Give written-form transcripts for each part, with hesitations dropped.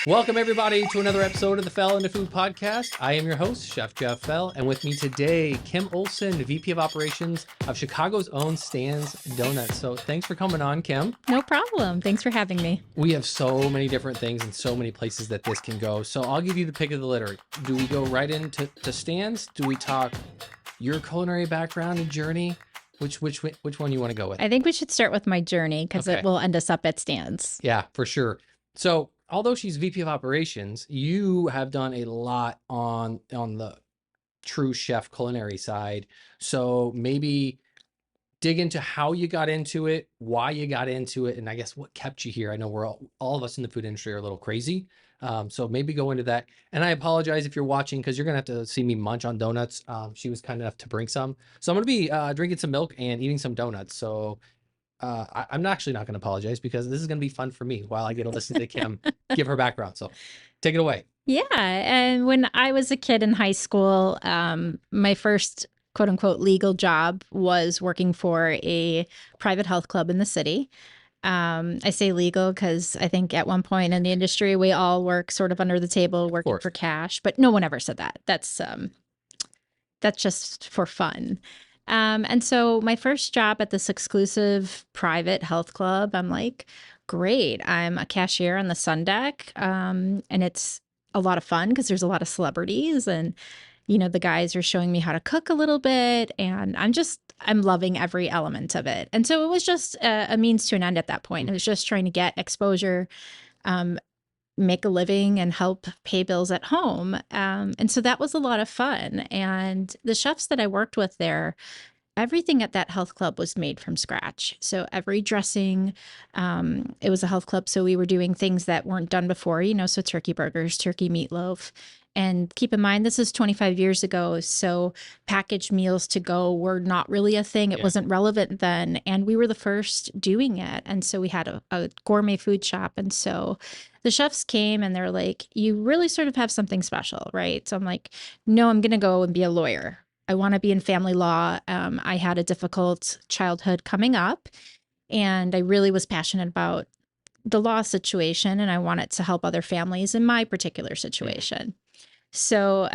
Welcome, everybody, to another episode of the Fell into Food podcast. I am your host, Chef Jeff Fell, and with me today, Kim Olson, VP of Operations of Chicago's own Stan's Donuts. So thanks for coming on, Kim. No problem. Thanks for having me. We have so many different things and so many places that this can go. So I'll give you the pick of the litter. Do we go right into Stan's? Do we talk your culinary background and journey? Which one you want to go with? I think we should start with my journey because Okay. it will end us up at Stan's. Yeah, for sure. So although she's VP of Operations, you have done a lot on the true chef culinary side. So maybe dig into how you got into it, why you got into it, and I guess what kept you here. I know we're all of us in the food industry are a little crazy. So maybe go into that. And I apologize if you're watching because you're gonna have to see me munch on donuts. She was kind enough to bring some. So I'm gonna be drinking some milk and eating some donuts. So I'm actually not going to apologize because this is going to be fun for me while I get to listen to Kim give her background. So take it away. Yeah. And when I was a kid in high school, my first quote unquote legal job was working for a private health club in the city. I say legal because I think at one point in the industry, we all work sort of under the table working for cash, but no one ever said that. That's just for fun. And so my first job at this exclusive private health club, I'm like, great. I'm a cashier on the Sun Deck. And it's a lot of fun because there's a lot of celebrities and, you know, the guys are showing me how to cook a little bit and I'm loving every element of it. And so it was just a means to an end at that point. It was just trying to get exposure, make a living and help pay bills at home. And so that was a lot of fun. And the chefs that I worked with there, everything at that health club was made from scratch. So every dressing, it was a health club. So we were doing things that weren't done before, you know, so turkey burgers, turkey meatloaf. And keep in mind, this is 25 years ago. So packaged meals to go were not really a thing. It wasn't relevant then. And we were the first doing it. And so we had a gourmet food shop. And so the chefs came and they're like, you really sort of have something special, right? So I'm like, no, I'm going to go and be a lawyer. I want to be in family law. I had a difficult childhood coming up and I really was passionate about the law situation and I wanted to help other families in my particular situation. So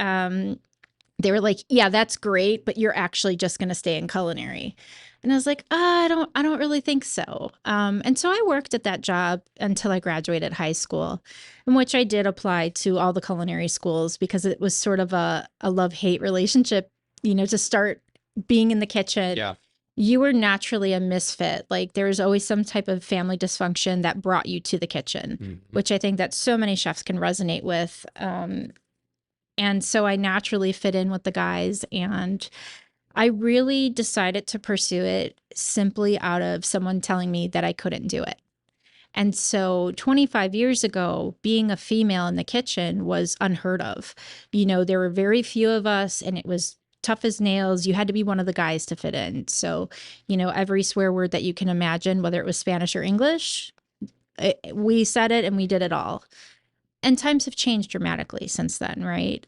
they were like, yeah, that's great, but you're actually just going to stay in culinary. And I was like, I don't really think so. And so I worked at that job until I graduated high school, in which I did apply to all the culinary schools because it was sort of a love-hate relationship, you know, to start being in the kitchen. Yeah. You were naturally a misfit. Like there was always some type of family dysfunction that brought you to the kitchen, which I think that so many chefs can resonate with. And so I naturally fit in with the guys and I really decided to pursue it simply out of someone telling me that I couldn't do it. And so 25 years ago, being a female in the kitchen was unheard of. You know, there were very few of us and it was tough as nails. You had to be one of the guys to fit in. So, you know, every swear word that you can imagine, whether it was Spanish or English, we said it and we did it all. And times have changed dramatically since then, right?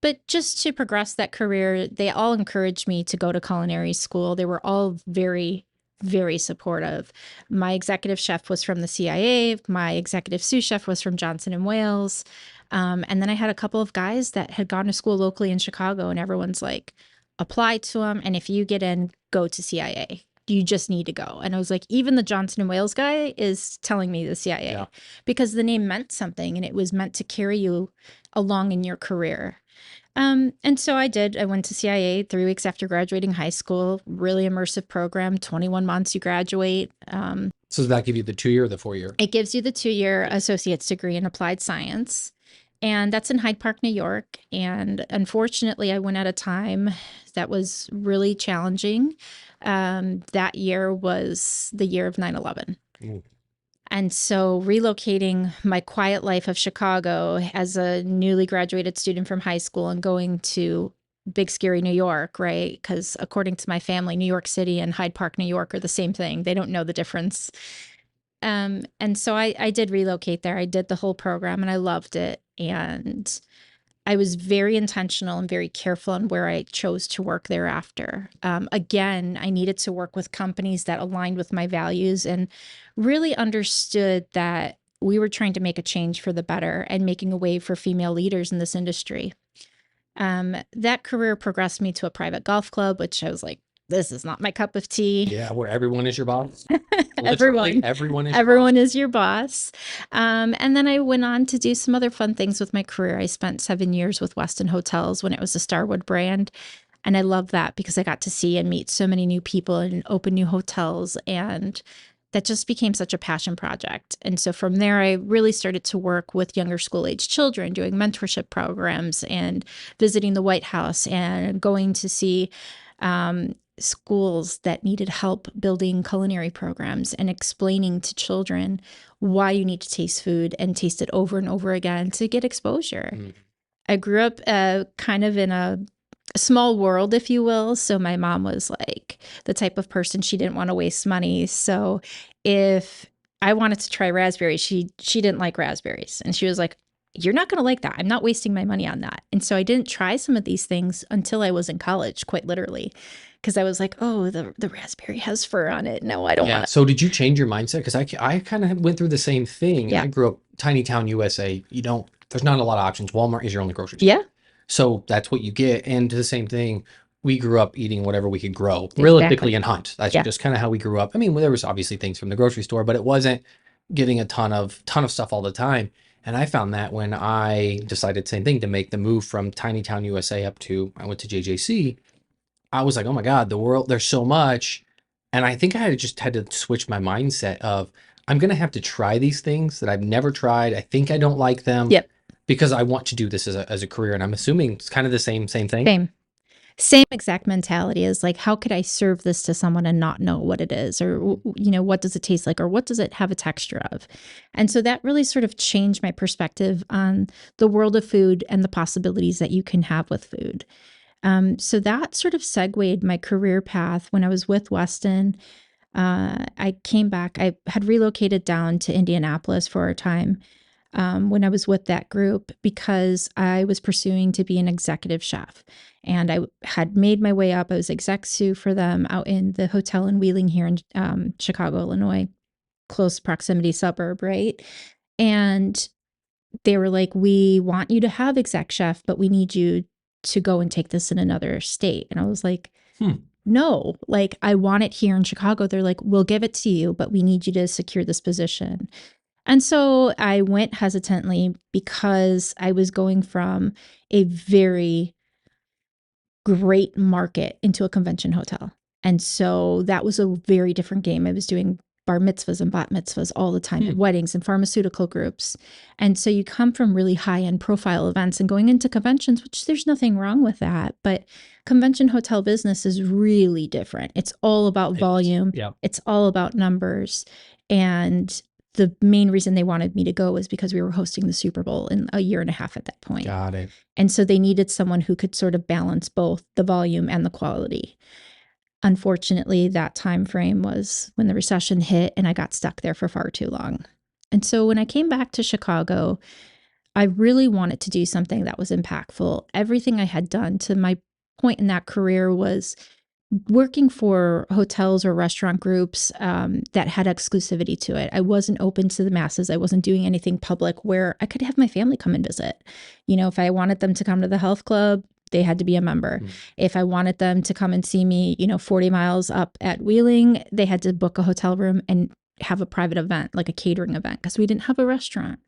But just to progress that career, they all encouraged me to go to culinary school. They were all very, very supportive. My executive chef was from the CIA. My executive sous chef was from Johnson & Wales. And then I had a couple of guys that had gone to school locally in Chicago and everyone's like, apply to them. And if you get in, go to CIA. You just need to go. And I was like, even the Johnson & Wales guy is telling me the CIA because the name meant something and it was meant to carry you along in your career. And so I did. I went to CIA 3 weeks after graduating high school, really immersive program, 21 months you graduate. So does that give you the 2-year or the 4-year? It gives you the 2-year associate's degree in applied science. And that's in Hyde Park, New York. And unfortunately, I went at a time that was really challenging. That year was the year of 9/11. And so relocating my quiet life of Chicago as a newly graduated student from high school and going to big, scary New York, right? Because according to my family, New York City and Hyde Park, New York are the same thing. They don't know the difference. And so I did relocate there. I did the whole program and I loved it. And I was very intentional and very careful on where I chose to work thereafter. Again, I needed to work with companies that aligned with my values and really understood that we were trying to make a change for the better and making a way for female leaders in this industry. That career progressed me to a private golf club, which I was like, this is not my cup of tea. Yeah, where everyone is your boss. Literally, everyone is your boss. Everyone is your boss. And then I went on to do some other fun things with my career. I spent 7 years with Westin Hotels when it was a Starwood brand. And I love that because I got to see and meet so many new people and open new hotels. And that just became such a passion project. And so from there, I really started to work with younger school age children, doing mentorship programs and visiting the White House and going to see schools that needed help building culinary programs and explaining to children why you need to taste food and taste it over and over again to get exposure. Mm. I grew up kind of in a small world, if you will. So my mom was like the type of person, she didn't want to waste money. So if I wanted to try raspberries, she didn't like raspberries. And she was like, you're not going to like that. I'm not wasting my money on that. And so I didn't try some of these things until I was in college, quite literally. Because I was like, oh, the raspberry has fur on it. No, I don't want it. So did you change your mindset? Because I kind of went through the same thing. Yeah. I grew up tiny town USA. There's not a lot of options. Walmart is your only grocery store. Yeah. So that's what you get. And the same thing, we grew up eating whatever we could grow, realistically, and hunt. That's just kind of how we grew up. I mean, there was obviously things from the grocery store, but it wasn't getting a ton of stuff all the time. And I found that when I decided same thing to make the move from tiny town USA up to, I went to JJC, I was like, oh my God, the world, there's so much. And I think I just had to switch my mindset of, I'm going to have to try these things that I've never tried. I think I don't like them. Yep. Because I want to do this as a career. And I'm assuming it's kind of the same thing. Same exact mentality is like, how could I serve this to someone and not know what it is? Or, what does it taste like? Or what does it have a texture of? And so that really sort of changed my perspective on the world of food and the possibilities that you can have with food. So that sort of segued my career path when I was with Westin. I came back, I had relocated down to Indianapolis for a time when I was with that group because I was pursuing to be an executive chef. And I had made my way up. I was exec sous for them out in the hotel in Wheeling here in Chicago, Illinois, close proximity suburb, right? And they were like, we want you to have exec chef, but we need you to go and take this in another state. And I was like, no, like I want it here in Chicago. They're like, we'll give it to you, but we need you to secure this position. And so I went hesitantly because I was going from a very great market into a convention hotel. And so that was a very different game. I was doing bar mitzvahs and bat mitzvahs all the time, at weddings and pharmaceutical groups. And so you come from really high-end profile events and going into conventions, which there's nothing wrong with that. But convention hotel business is really different. It's all about volume. It's all about numbers. And the main reason they wanted me to go was because we were hosting the Super Bowl in a year and a half at that point. Got it. And so they needed someone who could sort of balance both the volume and the quality. Unfortunately, that time frame was when the recession hit and I got stuck there for far too long. And so when I came back to Chicago, I really wanted to do something that was impactful. Everything I had done to my point in that career was working for hotels or restaurant groups that had exclusivity to it. I wasn't open to the masses. I wasn't doing anything public where I could have my family come and visit. If I wanted them to come to the health club, they had to be a member. If I wanted them to come and see me, 40 miles up at Wheeling, they had to book a hotel room and have a private event, like a catering event, because we didn't have a restaurant.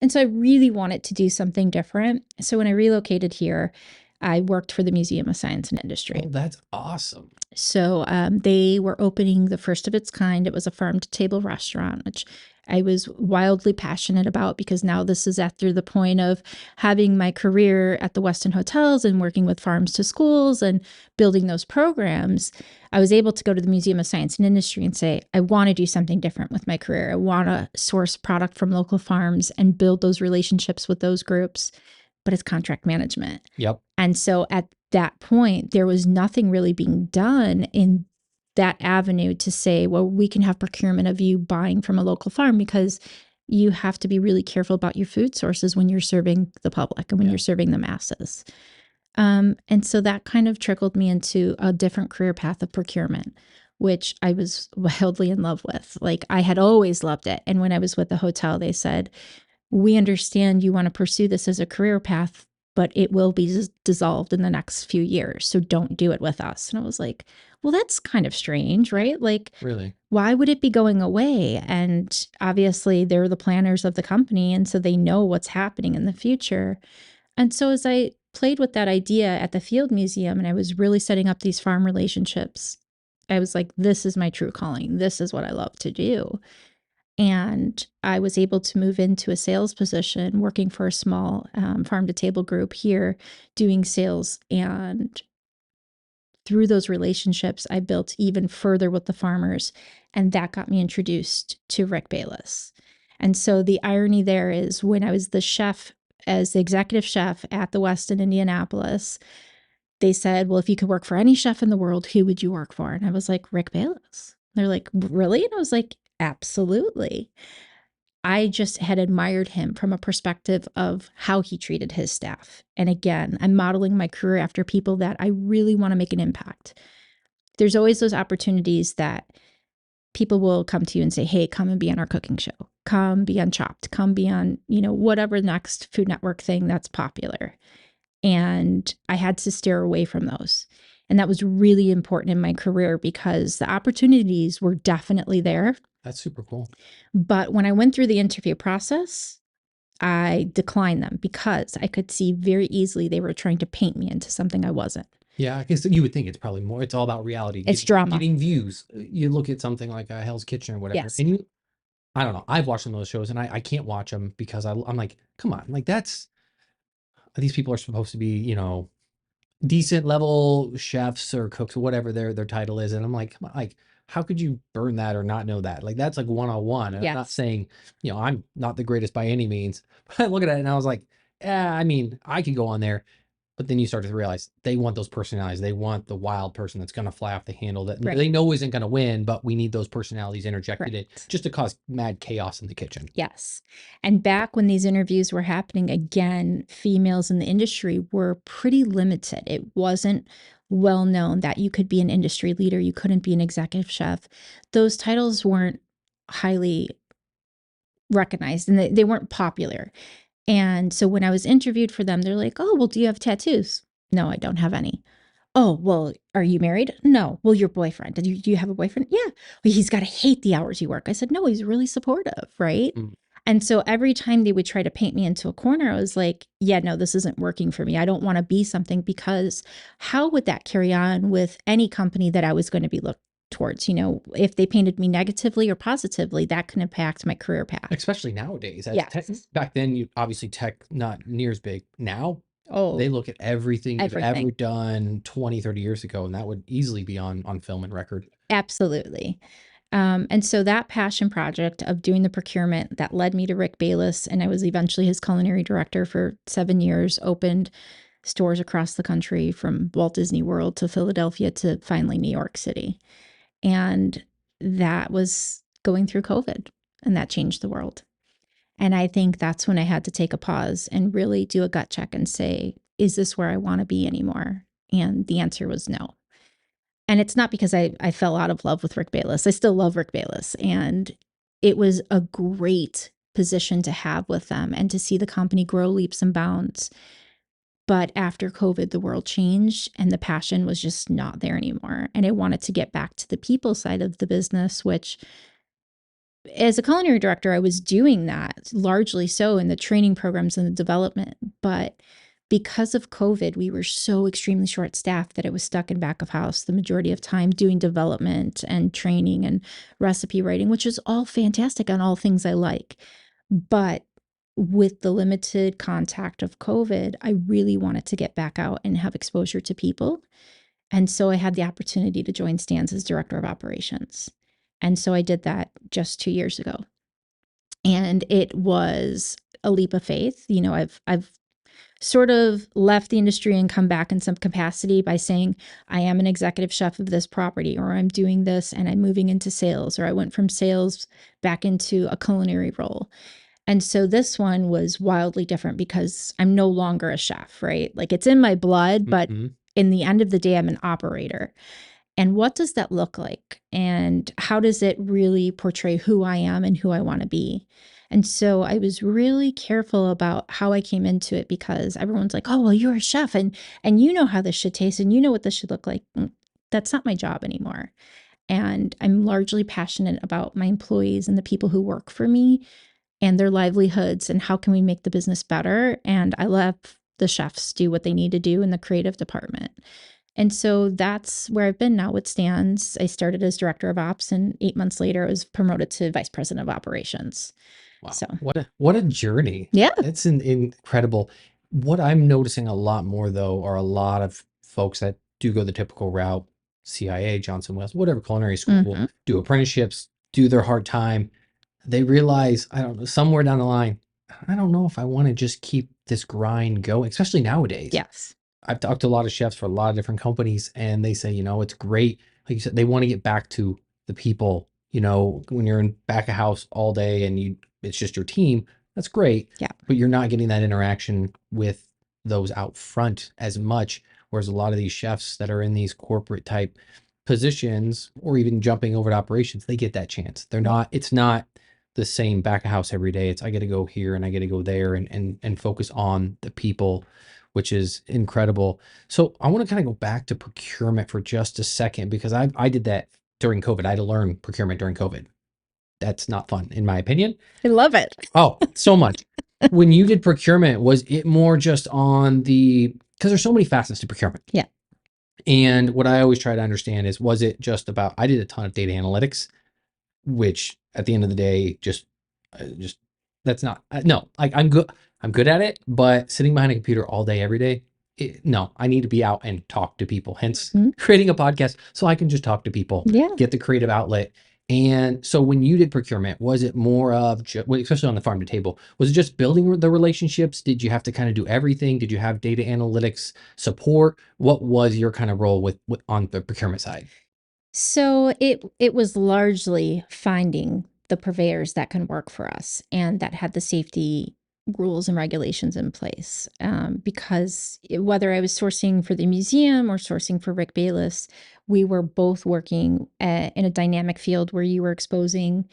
And so I really wanted to do something different. So when I relocated here, I worked for the Museum of Science and Industry. Oh, that's awesome. So they were opening the first of its kind. It was a farm-to-table restaurant, which I was wildly passionate about because now this is after the point of having my career at the Westin Hotels and working with farms to schools and building those programs. I was able to go to the Museum of Science and Industry and say, I want to do something different with my career. I want to source product from local farms and build those relationships with those groups. But it's contract management. Yep. And so at that point, there was nothing really being done in that avenue to say, well, we can have procurement of you buying from a local farm because you have to be really careful about your food sources when you're serving the public and when you're serving the masses. And so that kind of trickled me into a different career path of procurement. which I was wildly in love with. Like I had always loved it. And when I was with the hotel, they said, we understand you want to pursue this as a career path, but it will be dissolved in the next few years. So don't do it with us. And I was like, well, that's kind of strange, right? Like, Really? why would it be going away? And obviously, they're the planners of the company. And so they know what's happening in the future. And so as I played with that idea at the Field Museum and I was really setting up these farm relationships, I was like, this is my true calling. This is what I love to do. And I was able to move into a sales position working for a small farm to table group here doing sales. And through those relationships, I built even further with the farmers. And that got me introduced to Rick Bayless. And so the irony there is when I was the chef, as the executive chef at the West in Indianapolis, they said, well, if you could work for any chef in the world, who would you work for? And I was like, Rick Bayless. They're like, really? And I was like, absolutely. I just had admired him from a perspective of how he treated his staff. And again, I'm modeling my career after people that I really want to make an impact. There's always those opportunities that people will come to you and say, hey, come and be on our cooking show. Come be on Chopped. Come be on, whatever next Food Network thing that's popular. And I had to steer away from those. And that was really important in my career because the opportunities were definitely there. That's super cool. But when I went through the interview process, I declined them because I could see very easily they were trying to paint me into something I wasn't. Yeah, I guess you would think it's probably more. It's all about reality. It's drama. Getting views. You look at something like Hell's Kitchen or whatever, Yes. and I don't know. I've watched some of those shows, and I can't watch them because I'm like, come on, like these people are supposed to be, decent level chefs or cooks or whatever their title is, and I'm like, come on, like how could you burn that or not know that? Like that's like 101. And I'm not Yes. saying, I'm not the greatest by any means, but I look at it and I was like, yeah, I mean, I could go on there. But then you start to realize they want those personalities. They want the wild person that's going to fly off the handle that Right. they know isn't going to win, but we need those personalities interjected in Correct. just to cause mad chaos in the kitchen. Yes. And back when these interviews were happening, again, females in the industry were pretty limited. It wasn't well known that you could be an industry leader, you couldn't be an executive chef. Those titles weren't highly recognized and they weren't popular. And so when I was interviewed for them, they're like, oh, well, do you have tattoos? No, I don't have any. Oh, well, are you married? No. Well, your boyfriend, do you have a boyfriend? Yeah. Well, he's got to hate the hours you work. I said, no, he's really supportive. Right. Mm. And so every time they would try to paint me into a corner, I was like, yeah, no, this isn't working for me. I don't want to be something because how would that carry on with any company that I was going to be looked towards? If they painted me negatively or positively, that can impact my career path. Especially nowadays. Yes. Back then, you obviously tech not near as big. Now, Oh, they look at everything you've ever everything. done 20, 30 years ago, and that would easily be on film and record. Absolutely. And so that passion project of doing the procurement that led me to Rick Bayless, and I was eventually his culinary director for 7 years, opened stores across the country from Walt Disney World to Philadelphia to finally New York City. And that was going through COVID, and that changed the world. And I think that's when I had to take a pause and really do a gut check and say, is this where I want to be anymore? And the answer was no. And it's not because I fell out of love with Rick Bayless. I still love Rick Bayless. And it was a great position to have with them and to see the company grow leaps and bounds. But after COVID, the world changed and the passion was just not there anymore. And I wanted to get back to the people side of the business, which as a culinary director, I was doing that largely so in the training programs and the development. But because of COVID, we were so extremely short staffed that it was stuck in back of house the majority of time doing development and training and recipe writing, which is all fantastic and all things I like. But with the limited contact of COVID, I really wanted to get back out and have exposure to people. And so I had the opportunity to join Stan's as director of operations. And so I did that just 2 years ago. And it was a leap of faith. I've sort of left the industry and come back in some capacity by saying, I am an executive chef of this property, or I'm doing this and I'm moving into sales, or I went from sales back into a culinary role. And so this one was wildly different because I'm no longer a chef, right? Like it's in my blood, but Mhm. in the end of the day, I'm an operator. And what does that look like? And how does it really portray who I am and who I want to be? And so I was really careful about how I came into it, because everyone's like, "Oh, well, you're a chef and you know how this should taste and you know what this should look like." That's not my job anymore. And I'm largely passionate about my employees and the people who work for me and their livelihoods and how can we make the business better. And I let the chefs do what they need to do in the creative department. And so that's where I've been now with Stan's. I started as director of ops, and 8 months later, I was promoted to vice president of operations. Wow, So, what a journey. yeah. It's incredible. What I'm noticing a lot more though are a lot of folks that do go the typical route, CIA, Johnson Wales, whatever culinary school, Mhm. do apprenticeships, do their hard time. They realize, I don't know, somewhere down the line, I don't know if I want to just keep this grind going, especially nowadays. Yes. I've talked to a lot of chefs for a lot of different companies, and they say, it's great. Like you said, they want to get back to the people. When you're in back of house all day and it's just your team, that's great. Yeah. But you're not getting that interaction with those out front as much. Whereas a lot of these chefs that are in these corporate type positions or even jumping over to operations, they get that chance. It's not the same back of house every day. It's I got to go here and I got to go there and focus on the people, which is incredible. So I want to kind of go back to procurement for just a second, because I did that during COVID. I had to learn procurement during COVID. That's not fun, in my opinion. I love it. Oh, so much. When you did procurement, was it more just on because there's so many facets to procurement. Yeah. And what I always try to understand is, was it just about, I did a ton of data analytics, which at the end of the day, just that's not no, like I'm good at it, but sitting behind a computer all day every day, no, I need to be out and talk to people, hence Mhm. creating a podcast so I can just talk to people, Yeah. get the creative outlet. And so when you did procurement, was it more of especially on the farm to table, was it just building the relationships? Did you have to kind of do everything? Did you have data analytics support? What was your kind of role with on the procurement side? So it was largely finding the purveyors that can work for us and that had the safety rules and regulations in place. Because whether I was sourcing for the museum or sourcing for Rick Bayless, we were both working in a dynamic field where you were exposing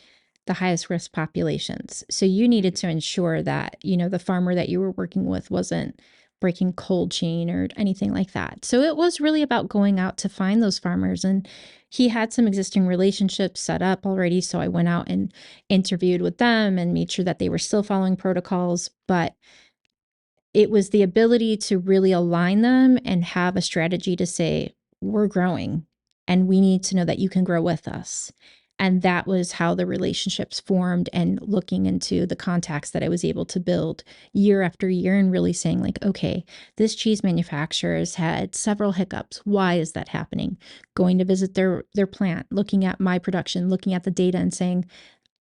the highest risk populations. So you needed to ensure that, the farmer that you were working with wasn't breaking cold chain or anything like that. So it was really about going out to find those farmers, and he had some existing relationships set up already. So I went out and interviewed with them and made sure that they were still following protocols. But it was the ability to really align them and have a strategy to say, we're growing and we need to know that you can grow with us. And that was how the relationships formed, and looking into the contacts that I was able to build year after year and really saying, like, okay, this cheese manufacturer has had several hiccups. Why is that happening? Going to visit their plant, looking at my production, looking at the data and saying,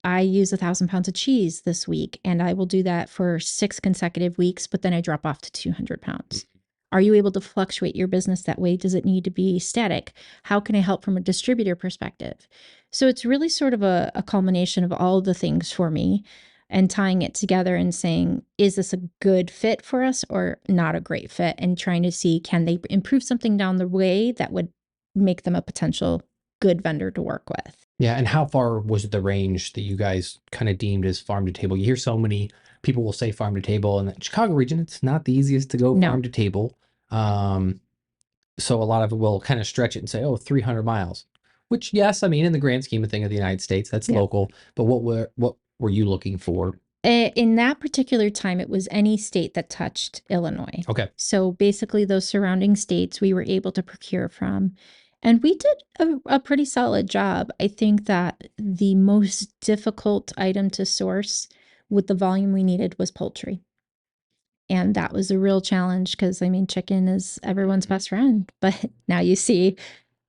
I use 1,000 pounds of cheese this week, and I will do that for 6 consecutive weeks, but then I drop off to 200 pounds. Are you able to fluctuate your business that way? Does it need to be static? How can I help from a distributor perspective? So it's really sort of a culmination of all the things for me, and tying it together and saying, is this a good fit for us or not a great fit? And trying to see, can they improve something down the way that would make them a potential good vendor to work with? Yeah, and how far was the range that you guys kind of deemed as farm to table? You hear so many people will say farm to table, and the Chicago region, it's not the easiest to go No. farm to table. Um, so a lot of it will kind of stretch it and say, oh, 300 miles, which yes, I mean, in the grand scheme of thing of the United States, that's Yeah. local. But what were you looking for? In that particular time, it was any state that touched Illinois. Okay. So basically, those surrounding states we were able to procure from. And we did a pretty solid job. I think that the most difficult item to source with the volume we needed was poultry. And that was a real challenge because, I mean, chicken is everyone's best friend. But now you see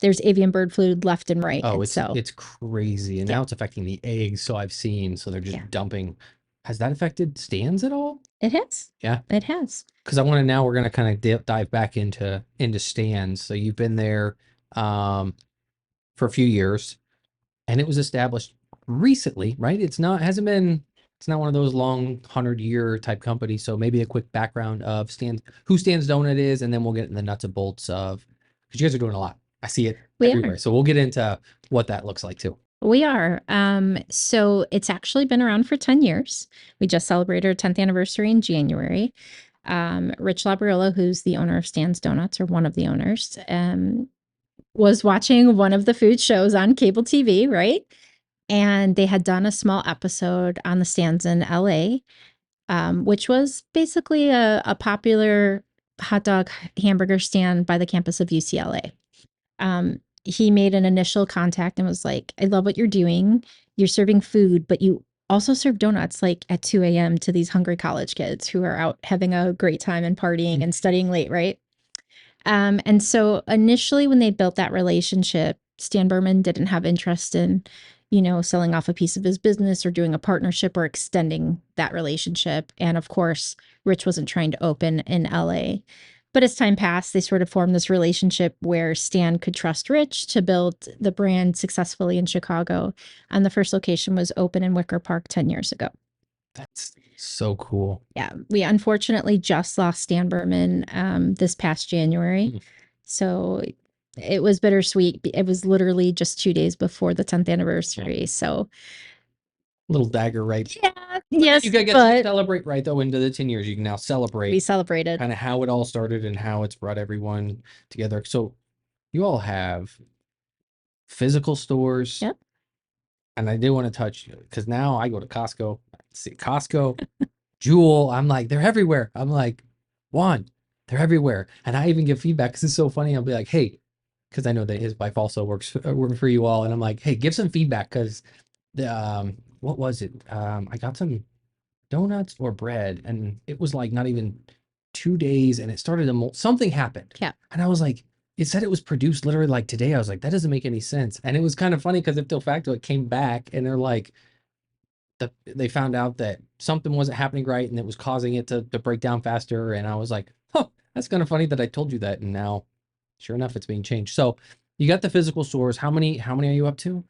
there's avian bird flu left and right. Oh, And it's so, it's crazy. And yeah, now it's affecting the eggs. So I've seen, so they're yeah, just dumping. Has that affected stands at all? it has. Yeah. It has. Because we're gonna kind of dive back into stands. So you've been there for a few years, and it was established recently, right? It's not one of those long 100-year type companies. So maybe a quick background of who Stands Donut is, and then we'll get in the nuts and bolts of, because you guys are doing a lot. I see it We everywhere. are. So we'll get into what that looks like too. We are. So it's actually been around for 10 years. We just celebrated our 10th anniversary in January. Rich Labriola, who's the owner of Stan's Donuts, or one of the owners, was watching one of the food shows on cable TV, right? And they had done a small episode on the stands in LA, which was basically a popular hot dog hamburger stand by the campus of UCLA. He made an initial contact and was like, I love what you're doing. You're serving food, but you also serve donuts like at 2 a.m. to these hungry college kids who are out having a great time and partying and studying late, right? And so initially, when they built that relationship, Stan Berman didn't have interest in, selling off a piece of his business or doing a partnership or extending that relationship. And of course, Rich wasn't trying to open in LA. But as time passed, they sort of formed this relationship where Stan could trust Rich to build the brand successfully in Chicago. And the first location was open in Wicker Park 10 years ago. That's so cool. Yeah, we unfortunately just lost Stan Berman this past January. Mm. So it was bittersweet. It was literally just 2 days before the 10th anniversary. So Little dagger, right? yeah, But yes, you get to but celebrate, right? Though into the 10 years, you can now we celebrate celebrated. kind of how it all started and how it's brought everyone together. So you all have physical stores, Yep. and I did want to touch because now I go to Costco, see Costco, Jewel. I'm like, they're everywhere. I'm like, Juan, they're everywhere. And I even give feedback because it's so funny. I'll be like, hey, because I know that his wife also working for you all, and I'm like, hey, give some feedback because the what was it? I got some donuts or bread, and it was like not even 2 days, and it started to mold. Something happened, Yeah. and I was like, it said it was produced literally like today. I was like, that doesn't make any sense, and it was kind of funny because if facto, it came back, and they're like, they found out that something wasn't happening right, and it was causing it to break down faster, and I was like, huh, that's kind of funny that I told you that, and now, sure enough, it's being changed. So you got the physical stores. How many? How many are you up to?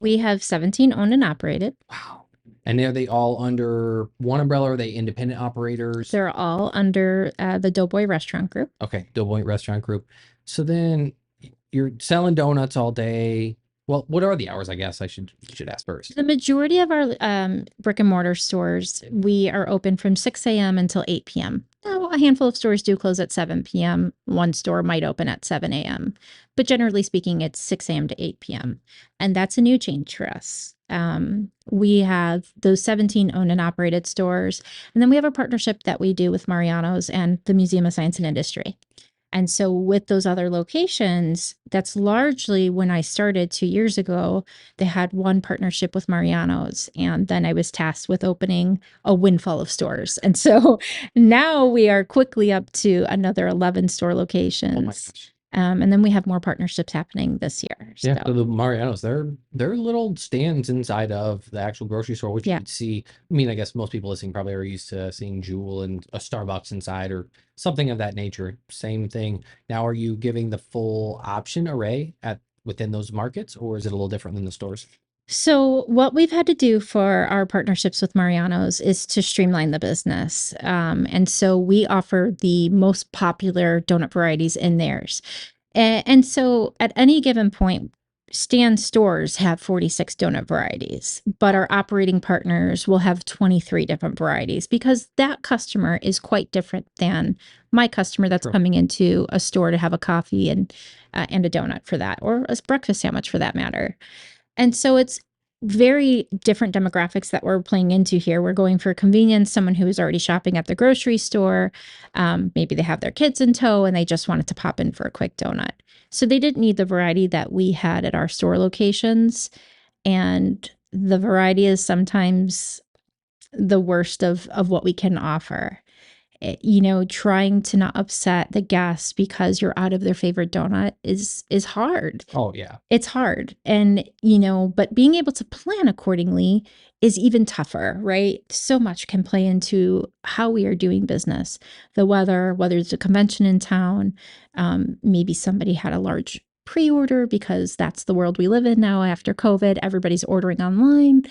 We have 17 owned and operated. Wow. And are they all under one umbrella? Or are they independent operators? They're all under the Doughboy Restaurant Group. Okay, Doughboy Restaurant Group. So then you're selling donuts all day. Well, what are the hours? I guess I should ask first. The majority of our brick and mortar stores, we are open from 6 a.m. until 8 p.m. Now, a handful of stores do close at 7 p.m. One store might open at 7 a.m. But generally speaking, it's 6 a.m. to 8 p.m. And that's a new change for us. We have those 17 owned and operated stores. And then we have a partnership that we do with Mariano's and the Museum of Science and Industry. And so with those other locations, that's largely when I started 2 years ago. They had one partnership with Mariano's, and then I was tasked with opening a windfall of stores. And so now we are quickly up to another 11 store Oh my locations. gosh. And then we have more partnerships happening this year. Yeah, So so the Marianos, they're little stands inside of the actual grocery store, which you yeah. could see. I mean, I guess most people listening probably are used to seeing Jewel and a Starbucks inside or something of that nature. Same thing. Now, are you giving the full option array at within those markets, or is it a little different than the stores? So, what we've had to do for our partnerships with Mariano's is to streamline the business. And so we offer the most popular donut varieties in theirs. And so at any given point, Stan stores have 46 donut varieties, but our operating partners will have 23 different varieties because that customer is quite different than my customer that's True. coming into a store to have a coffee and a donut for that, or a breakfast sandwich for that matter. And so it's very different demographics that we're playing into here. We're going for convenience, someone who is already shopping at the grocery store. Maybe they have their kids in tow and they just wanted to pop in for a quick donut. So they didn't need the variety that we had at our store locations. And the variety is sometimes the worst of what we can offer. Trying to not upset the guests because you're out of their favorite donut is hard. Oh yeah. It's hard. And, but being able to plan accordingly is even tougher, right? So much can play into how we are doing business. The weather, whether it's a convention in town, maybe somebody had a large pre-order because that's the world we live in now after COVID. Everybody's ordering online.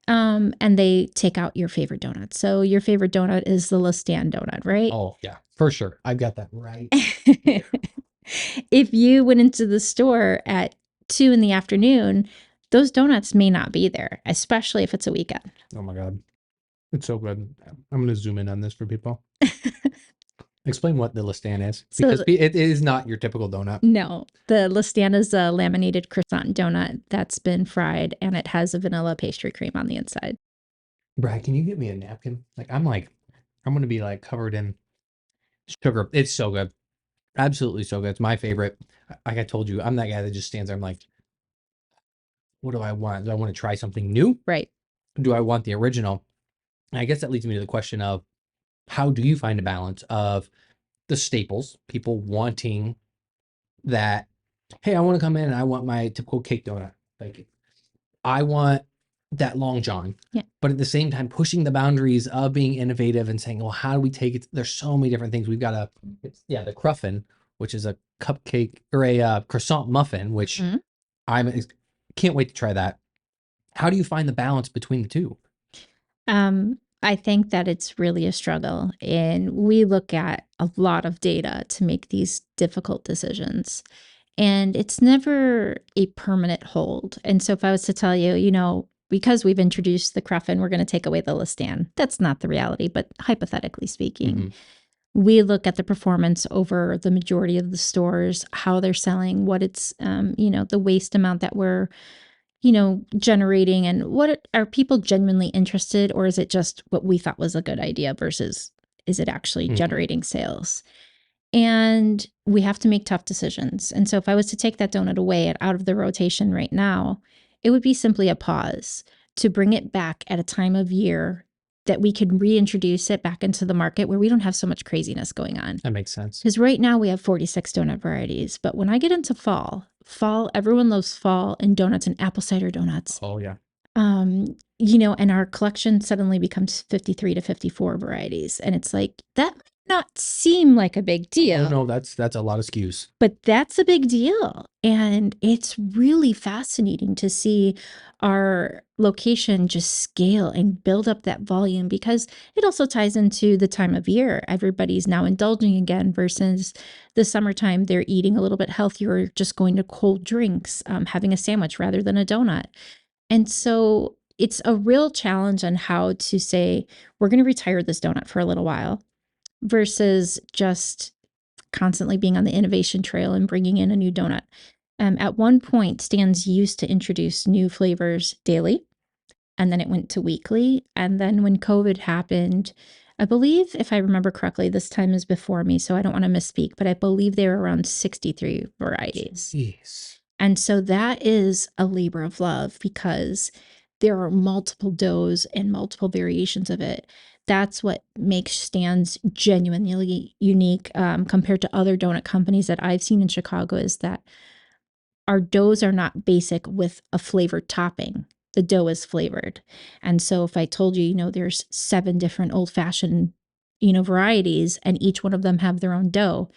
And they take out your favorite donut. So your favorite donut is the Le Stand donut, right? Oh yeah, for sure. I've got that right. if you went into the store at 2 in the afternoon, those donuts may not be there, especially if it's a weekend. Oh my God. It's so good. I'm going to zoom in on this for people. Explain what the Listan is, So because it is not your typical donut. no, the Listan is a laminated croissant donut that's been fried, and it has a vanilla pastry cream on the inside. Brad, can you get me a napkin? I'm going to be like covered in sugar. It's so good. Absolutely so good. It's my favorite. Like I told you, I'm that guy that just stands there. I'm like, what do I want? Do I want to try something new? Right. Do I want the original? And I guess that leads me to the question of, how do you find a balance of the staples, people wanting that, hey, I want to come in and I want my typical cake donut. Like, I want that long john. Yeah. But at the same time, pushing the boundaries of being innovative and saying, well, how do we take it? There's so many different things. We've got the Cruffin, which is a cupcake or a croissant muffin, which Mhm. I'm can't wait to try that. How do you find the balance between the two? I think that it's really a struggle, and we look at a lot of data to make these difficult decisions. And it's never a permanent hold. And so if I was to tell you, because we've introduced the Cruffin, we're going to take away the Listan. That's not the reality, but hypothetically speaking, we look at the performance over the majority of the stores, how they're selling, what it's, the waste amount that we're, generating, and are people genuinely interested, or is it just what we thought was a good idea versus is it actually generating sales? And we have to make tough decisions. And so if I was to take that donut away and out of the rotation right now, it would be simply a pause to bring it back at a time of year that we could reintroduce it back into the market where we don't have so much craziness going on. That makes sense. Because right now we have 46 donut varieties. But when I get into fall, everyone loves fall and donuts and apple cider donuts. Oh yeah. And our collection suddenly becomes 53 to 54 varieties. And it's like, that might not seem like a big deal. Oh no, that's a lot of SKUs. But that's a big deal. And it's really fascinating to see our location just scale and build up that volume, because it also ties into the time of year. Everybody's now indulging again versus the summertime. They're eating a little bit healthier, just going to cold drinks, having a sandwich rather than a donut. And so it's a real challenge on how to say, we're going to retire this donut for a little while versus just constantly being on the innovation trail and bringing in a new donut. At one point, Stan's used to introduce new flavors daily, and then it went to weekly. And then when COVID happened, I believe, if I remember correctly, this time is before me, so I don't want to misspeak, but I believe they were around 63 varieties. Jeez. And so that is a labor of love, because there are multiple doughs and multiple variations of it. That's what makes Stan's genuinely unique compared to other donut companies that I've seen in Chicago, is that our doughs are not basic with a flavored topping. The dough is flavored. And so if I told you, there's 7 different old-fashioned, varieties, and each one of them have their own dough,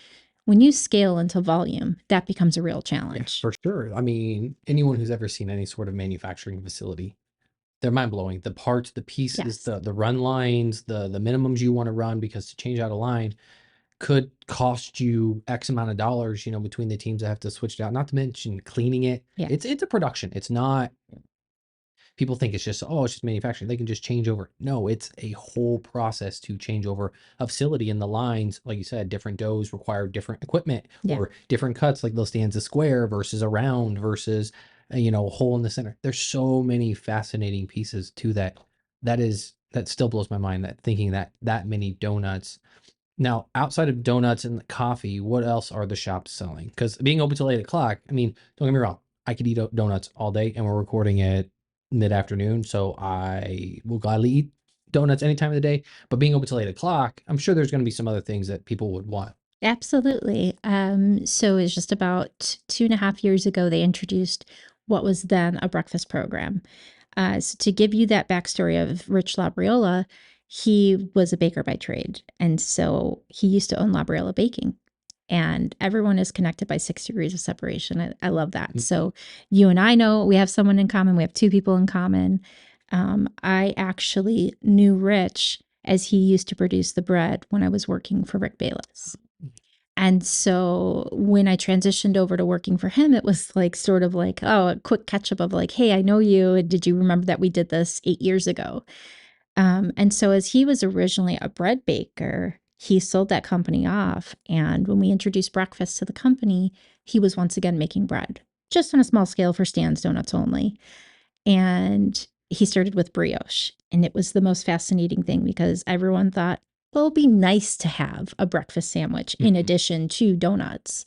when you scale into volume, that becomes a real challenge. For sure. I mean, anyone who's ever seen any sort of manufacturing facility, they're mind blowing. The parts, the pieces, Yes. the run lines, the minimums you want to run, because to change out a line could cost you X amount of dollars, between the teams that have to switch it out, not to mention cleaning it. Yeah. It's a production. It's not, people think it's just, oh, it's just manufacturing. They can just change over. No, it's a whole process to change over a facility, and the lines, like you said, different doughs require different equipment or different cuts, like they'll stand a square versus a round versus, a hole in the center. There's so many fascinating pieces to that. That still blows my mind, that thinking that many donuts. Now, outside of donuts and coffee, what else are the shops selling? Because being open till 8 o'clock, I mean, don't get me wrong, I could eat donuts all day, and we're recording it mid-afternoon, so I will gladly eat donuts any time of the day. But being open till 8 o'clock, I'm sure there's going to be some other things that people would want. Absolutely. So it's just about 2.5 years ago, they introduced what was then a breakfast program. So to give you that backstory of Rich Labriola, he was a baker by trade. And so he used to own Labriola Baking. And everyone is connected by 6 degrees of separation. I love that. So you and I know we have someone in common. We have 2 people in common. I actually knew Rich as he used to produce the bread when I was working for Rick Bayless. And so when I transitioned over to working for him, it was like sort of like, oh, a quick catch up of like, hey, I know you. And did you remember that we did this 8 years ago? And so as he was originally a bread baker, he sold that company off. And when we introduced breakfast to the company, he was once again making bread, just on a small scale for Stan's Donuts only. And he started with brioche. And it was the most fascinating thing because everyone thought, well, it'd be nice to have a breakfast sandwich in addition to donuts.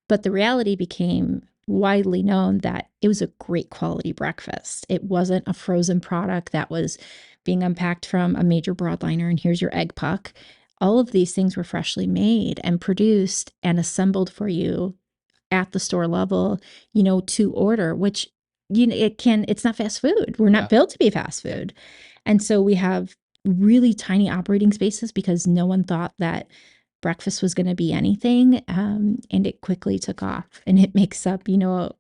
But the reality became widely known that it was a great quality breakfast. It wasn't a frozen product that was being unpacked from a major broadliner and here's your egg puck. All of these things were freshly made and produced and assembled for you at the store level, to order, which it's not fast food. We're not built to be fast food. And so we have really tiny operating spaces because no one thought that breakfast was going to be anything. And it quickly took off and it makes up,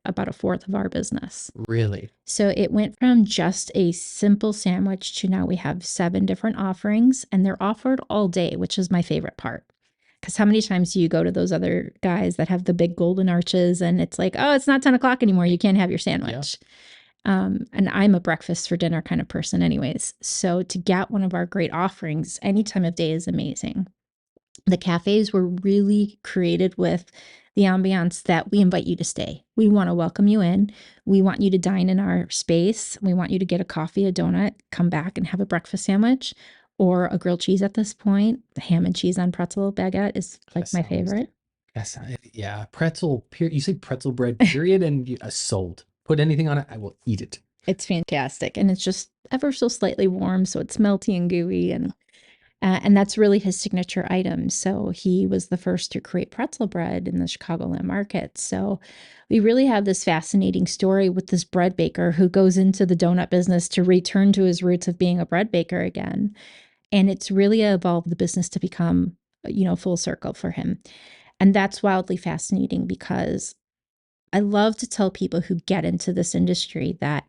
about a fourth of our business. Really? So it went from just a simple sandwich to now we have 7 different offerings and they're offered all day, which is my favorite part. Because how many times do you go to those other guys that have the big golden arches and it's like, oh, it's not 10 o'clock anymore. You can't have your sandwich. And I'm a breakfast for dinner kind of person anyways. So to get one of our great offerings any time of day is amazing. The cafes were really created with the ambiance that we invite you to stay. We want to welcome you in. We want you to dine in our space. We want you to get a coffee, a donut, come back and have a breakfast sandwich or a grilled cheese at this point. The ham and cheese on pretzel baguette is like my favorite. Yeah. Pretzel, you say pretzel bread, period, and sold. Put anything on it, I will eat it. It's fantastic. And it's just ever so slightly warm. So it's melty and gooey. And that's really his signature item. So he was the first to create pretzel bread in the Chicagoland market. So we really have this fascinating story with this bread baker who goes into the donut business to return to his roots of being a bread baker again. And it's really evolved the business to become, full circle for him. And that's wildly fascinating because I love to tell people who get into this industry that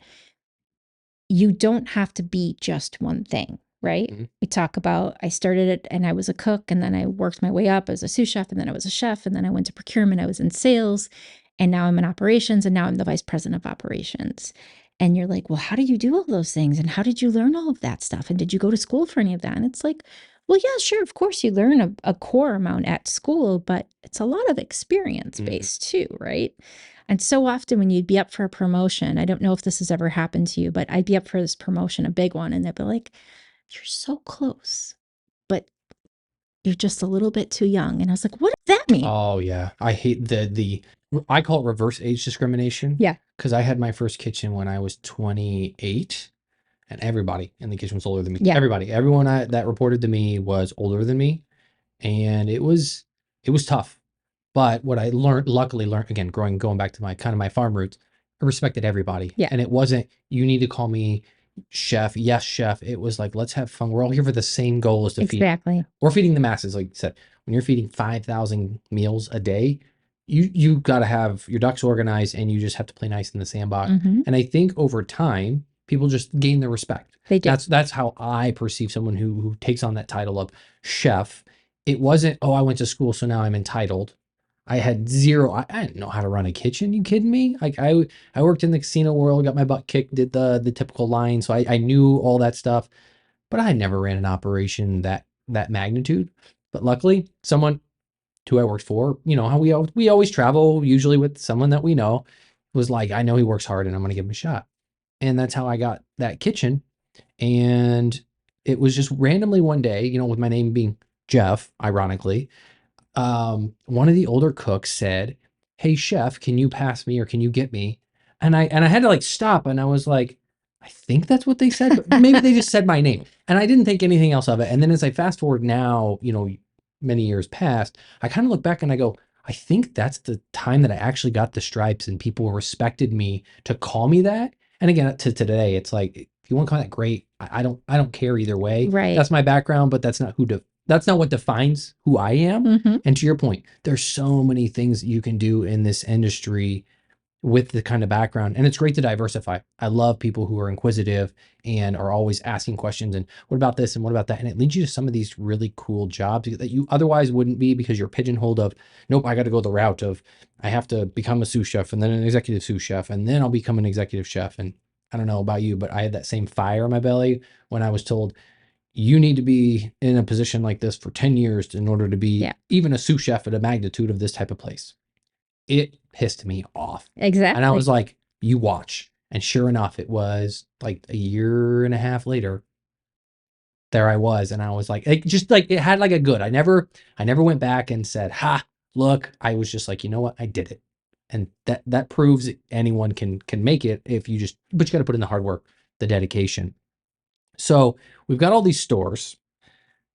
you don't have to be just one thing, right? Mm-hmm. We talk about, I started it and I was a cook and then I worked my way up as a sous chef and then I was a chef and then I went to procurement, I was in sales and now I'm in operations and now I'm the vice president of operations. And you're like, well, how do you do all those things? And how did you learn all of that stuff? And did you go to school for any of that? And it's like, well, yeah, sure. Of course you learn a core amount at school, but it's a lot of experience based too, right? And so often when you'd be up for a promotion, I don't know if this has ever happened to you, but I'd be up for this promotion, a big one, and they'd be like, you're so close, but you're just a little bit too young. And I was like, what does that mean? Oh yeah. I hate I call it reverse age discrimination. Yeah. Because I had my first kitchen when I was 28 and everybody in the kitchen was older than me. Yeah. Everyone that reported to me was older than me. And it was tough. But what I luckily learned again, going back to my farm roots, I respected everybody. Yeah. And it wasn't, you need to call me chef. Yes, chef. It was like, let's have fun. We're all here for the same goal is to feed. Exactly. We're feeding the masses. Like you said, when you're feeding 5,000 meals a day, you got to have your ducks organized and you just have to play nice in the sandbox. Mhm. And I think over time, people just gain their respect. They do. That's how I perceive someone who takes on that title of chef. It wasn't, oh, I went to school, so now I'm entitled. I had zero. I didn't know how to run a kitchen. You kidding me? Like I worked in the casino world, got my butt kicked, did the typical line, so I knew all that stuff, but I never ran an operation that magnitude. But luckily, someone who I worked for, how we always travel, usually with someone that we know, was like, I know he works hard, and I'm gonna give him a shot. And that's how I got that kitchen. And it was just randomly one day, with my name being Jeff, ironically, one of the older cooks said, "Hey chef, can you pass me or can you get me?" And I had to like stop and I was like, I think that's what they said, but maybe they just said my name. And I didn't think anything else of it. And then as I fast forward now, many years past, I kind of look back and I go, I think that's the time that I actually got the stripes and people respected me to call me that. And again, to today, it's like, if you want to call that great, I don't care either way. Right. That's my background, but that's not that's not what defines who I am. Mhm. And to your point, there's so many things that you can do in this industry with the kind of background. And it's great to diversify. I love people who are inquisitive and are always asking questions and what about this and what about that? And it leads you to some of these really cool jobs that you otherwise wouldn't be, because you're pigeonholed of, nope, I got to go the route of, I have to become a sous chef and then an executive sous chef, and then I'll become an executive chef. And I don't know about you, but I had that same fire in my belly when I was told, you need to be in a position like this for 10 years in order to be Yeah, even a sous chef at a magnitude of this type of place. It pissed me off. And I exactly. was like, you watch. And sure enough, it was like a year and a half later, there I was. And I was like, just like, it had like a good, I never went back and said, ha, look. I was just like, you know what? I did it. And that proves anyone can make it if you just, but you got to put in the hard work, the dedication. So we've got all these stores.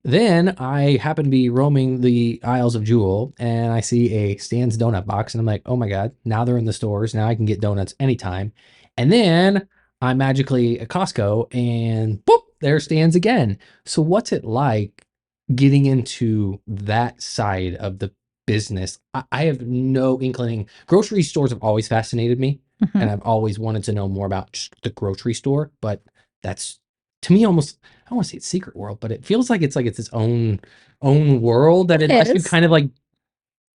Then I happen to be roaming the aisles of Jewel and I see a Stan's donut box and I'm like, oh my God, now they're in the stores. Now I can get donuts anytime. And then I'm magically at Costco and boop, there Stan's again. So what's it like getting into that side of the business? I have no inkling. Grocery stores have always fascinated me, Mhm. and I've always wanted to know more about just the grocery store, but that's to me almost, I don't want to say it's secret world, but it feels like it's its own world that It unless you is. kind of like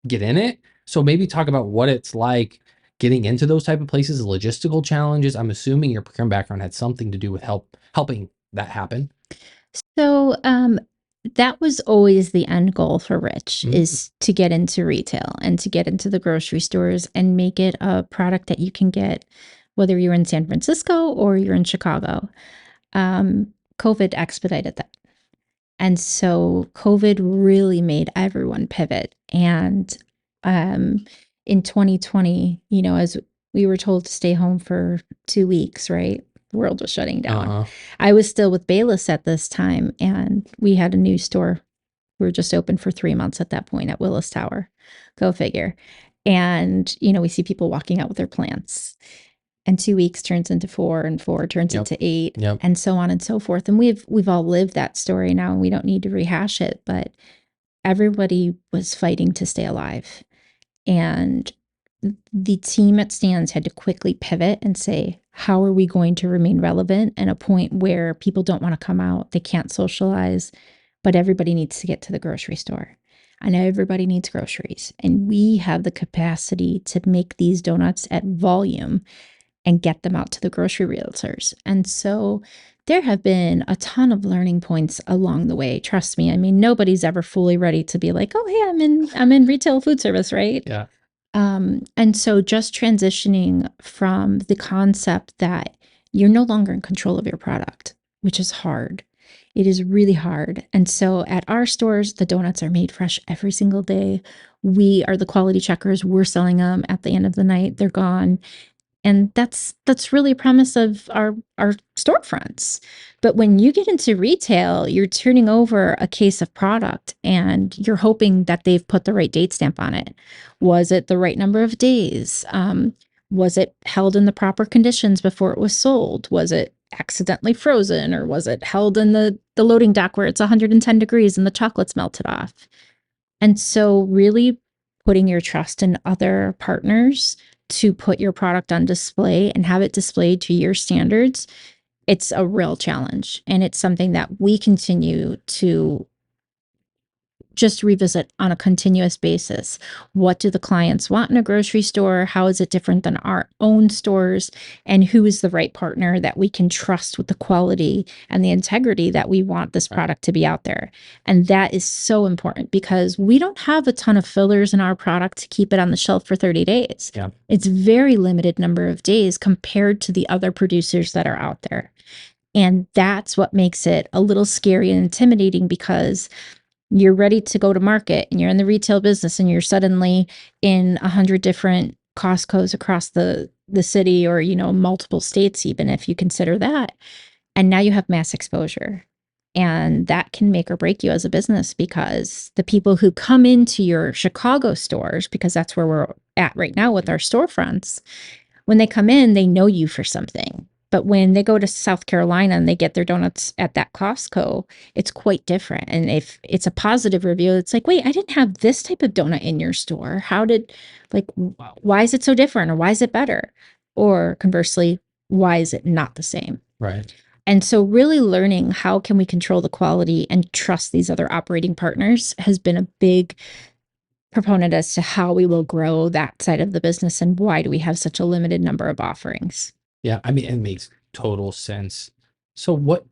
get in it. So maybe talk about what it's like getting into those type of places, logistical challenges. I'm assuming your procurement background had something to do with helping that happen. So, that was always the end goal for Rich, Mm, is to get into retail and to get into the grocery stores and make it a product that you can get whether you're in San Francisco or you're in Chicago. Um, COVID expedited that. And so COVID really made everyone pivot. And um, in 2020, as we were told to stay home for 2 weeks, right? The world was shutting down. uh-huh. I was still with Bayless at this time, and we had a new store. We were just open for 3 months at that point at Willis Tower. Go figure. And, we see people walking out with their plants, and 2 weeks turns into four, and four turns Yep. into eight, Yep. and so on and so forth. And we've all lived that story now, and we don't need to rehash it, but everybody was fighting to stay alive. And the team at Stans had to quickly pivot and say, how are we going to remain relevant at a point where people don't want to come out, they can't socialize, but everybody needs to get to the grocery store. I know everybody needs groceries, and we have the capacity to make these donuts at volume and get them out to the grocery realtors. And so there have been a ton of learning points along the way. Trust me. I mean, nobody's ever fully ready to be like, "Oh, hey, I'm in retail food service," right? Yeah. And so just transitioning from the concept that you're no longer in control of your product, which is hard. It is really hard. And so at our stores, the donuts are made fresh every single day. We are the quality checkers. We're selling them at the end of the night. They're gone, and that's really a premise of our storefronts. But when you get into retail, you're turning over a case of product and you're hoping that they've put the right date stamp on it. Was it the right number of days? Was it held in the proper conditions before it was sold? Was it accidentally frozen, or was it held in the loading dock where it's 110 degrees and the chocolate's melted off? And so really putting your trust in other partners to put your product on display and have it displayed to your standards, it's a real challenge. And it's something that we continue to just revisit on a continuous basis. What do the clients want in a grocery store? How is it different than our own stores? And who is the right partner that we can trust with the quality and the integrity that we want this Right. product to be out there? And that is so important because we don't have a ton of fillers in our product to keep it on the shelf for 30 days. Yeah. It's very limited number of days compared to the other producers that are out there. And that's what makes it a little scary and intimidating, because you're ready to go to market and you're in the retail business and you're suddenly in 100 different Costco's across the city, or multiple states, even if you consider that. And now you have mass exposure, and that can make or break you as a business, because the people who come into your Chicago stores, because that's where we're at right now with our storefronts, when they come in, they know you for something. But when they go to South Carolina and they get their donuts at that Costco, it's quite different. And if it's a positive review, it's like, wait, I didn't have this type of donut in your store. How did, like, why is it so different? Or why is it better? Or conversely, why is it not the same? Right. And so really learning how can we control the quality and trust these other operating partners has been a big proponent as to how we will grow that side of the business and why do we have such a limited number of offerings. Yeah, I mean, it makes total sense. So what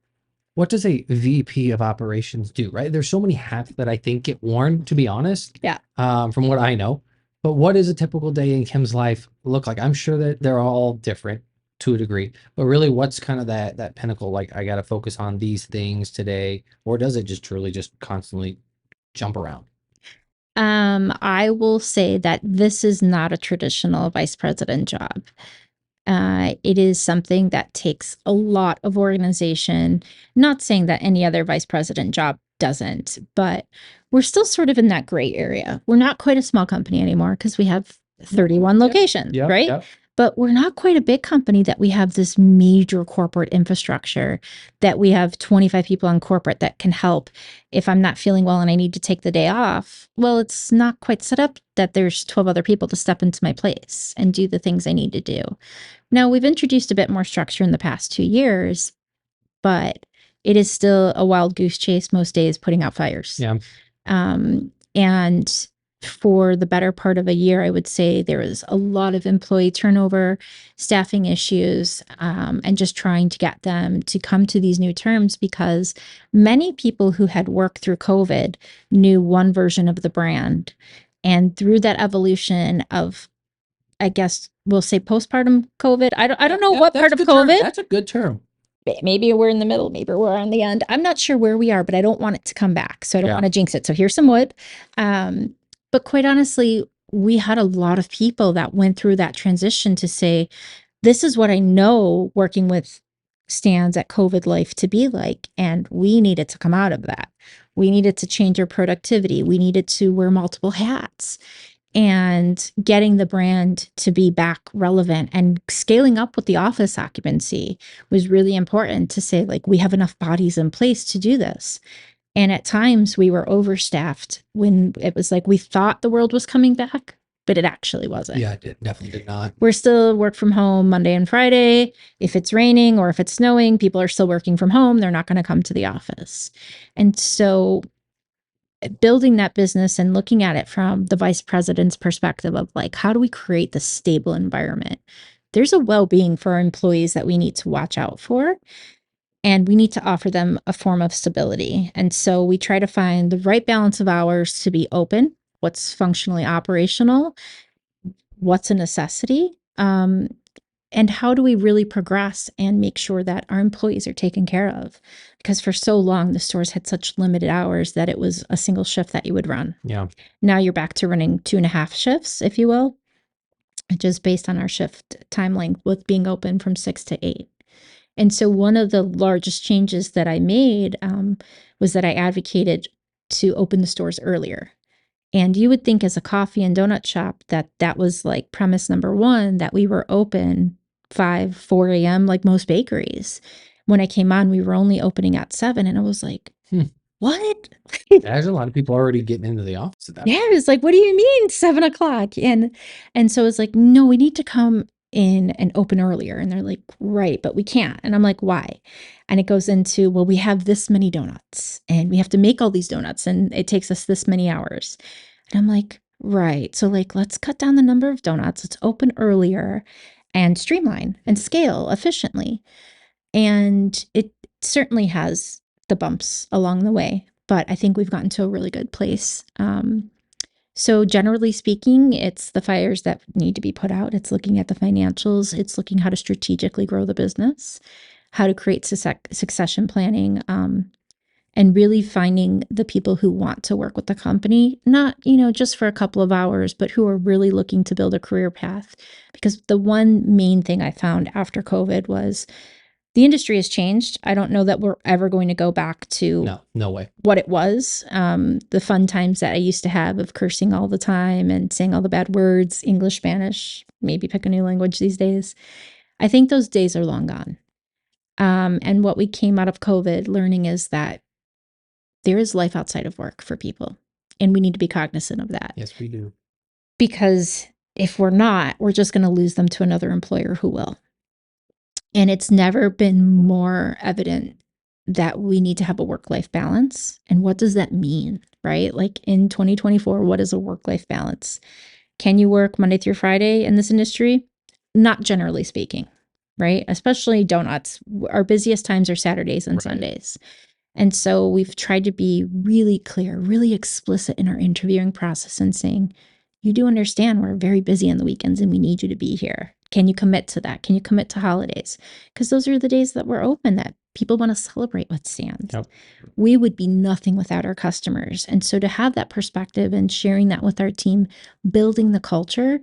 does a VP of operations do, right? There's so many hats that I think get worn, to be honest, Yeah. from what I know. But what does a typical day in Kim's life look like? I'm sure that they're all different to a degree, but really what's kind of that pinnacle? Like I got to focus on these things today, or does it just truly just constantly jump around? I will say that this is not a traditional vice president job. It is something that takes a lot of organization. Not saying that any other vice president job doesn't, but we're still sort of in that gray area. We're not quite a small company anymore because we have 31 locations, Yep, right? yep. But we're not quite a big company that we have this major corporate infrastructure, that we have 25 people on corporate that can help. If I'm not feeling well and I need to take the day off, well, it's not quite set up that there's 12 other people to step into my place and do the things I need to do. Now, we've introduced a bit more structure in the past 2 years, but it is still a wild goose chase most days putting out fires. Yeah. And for the better part of a year, I would say there was a lot of employee turnover, staffing issues, and just trying to get them to come to these new terms because many people who had worked through COVID knew one version of the brand. And through that evolution of, I guess we'll say postpartum COVID. I don't know what part of COVID. That's a good term. Maybe we're in the middle, maybe we're on the end. I'm not sure where we are, but I don't want it to come back. So I don't Yeah. want to jinx it. So here's some wood. But quite honestly, we had a lot of people that went through that transition to say, this is what I know working with stands at COVID life to be like. And we needed to come out of that. We needed to change our productivity. We needed to wear multiple hats. And getting the brand to be back relevant and scaling up with the office occupancy was really important to say, like, we have enough bodies in place to do this. And at times we were overstaffed when it was like we thought the world was coming back, but it actually wasn't. Yeah, it definitely did not. We're still work from home Monday and Friday. If it's raining or if it's snowing, people are still working from home. They're not going to come to the office. And so building that business and looking at it from the vice president's perspective of like, how do we create the stable environment? There's a well-being for our employees that we need to watch out for, and we need to offer them a form of stability. And so we try to find the right balance of hours to be open, what's functionally operational, what's a necessity, and how do we really progress and make sure that our employees are taken care of? Because for so long, the stores had such limited hours that it was a single shift that you would run. Yeah. Now you're back to running 2.5 shifts, if you will, just based on our shift time length with being open from 6 to 8. And so one of the largest changes that I made was that I advocated to open the stores earlier. And you would think as a coffee and donut shop that that was like premise number one, that we were open 4 a.m. like most bakeries. When I came on, we were only opening at 7. And I was like, what? There's a lot of people already getting into the office at that Yeah, it was like, what do you mean 7 o'clock? And so it's like, no, we need to come in and open earlier. And they're like, right, but we can't. And I'm like, why? And it goes into, well, we have this many donuts and we have to make all these donuts and it takes us this many hours. And I'm like, right. So like, let's cut down the number of donuts. Let's open earlier and streamline and scale efficiently. And it certainly has the bumps along the way, but I think we've gotten to a really good place. So generally speaking, it's the fires that need to be put out. It's looking at the financials. It's looking how to strategically grow the business, how to create succession planning, and really finding the people who want to work with the company, not, just for a couple of hours, but who are really looking to build a career path. Because the one main thing I found after COVID was the industry has changed. I don't know that we're ever going to go back to no way. what it was. The fun times that I used to have of cursing all the time and saying all the bad words, English, Spanish, maybe pick a new language these days. I think those days are long gone. And what we came out of COVID learning is that there is life outside of work for people. And we need to be cognizant of that. Yes, we do. Because if we're not, we're just going to lose them to another employer who will. And it's never been more evident that we need to have a work-life balance. And what does that mean, right? Like in 2024, what is a work-life balance? Can you work Monday through Friday in this industry? Not generally speaking, right? Especially donuts. Our busiest times are Saturdays and Right. Sundays. And so we've tried to be really clear, really explicit in our interviewing process and saying, you do understand we're very busy on the weekends and we need you to be here. Can you commit to that? Can you commit to holidays? Because those are the days that we're open that people want to celebrate with stands. Yep. We would be nothing without our customers. And so to have that perspective and sharing that with our team, building the culture,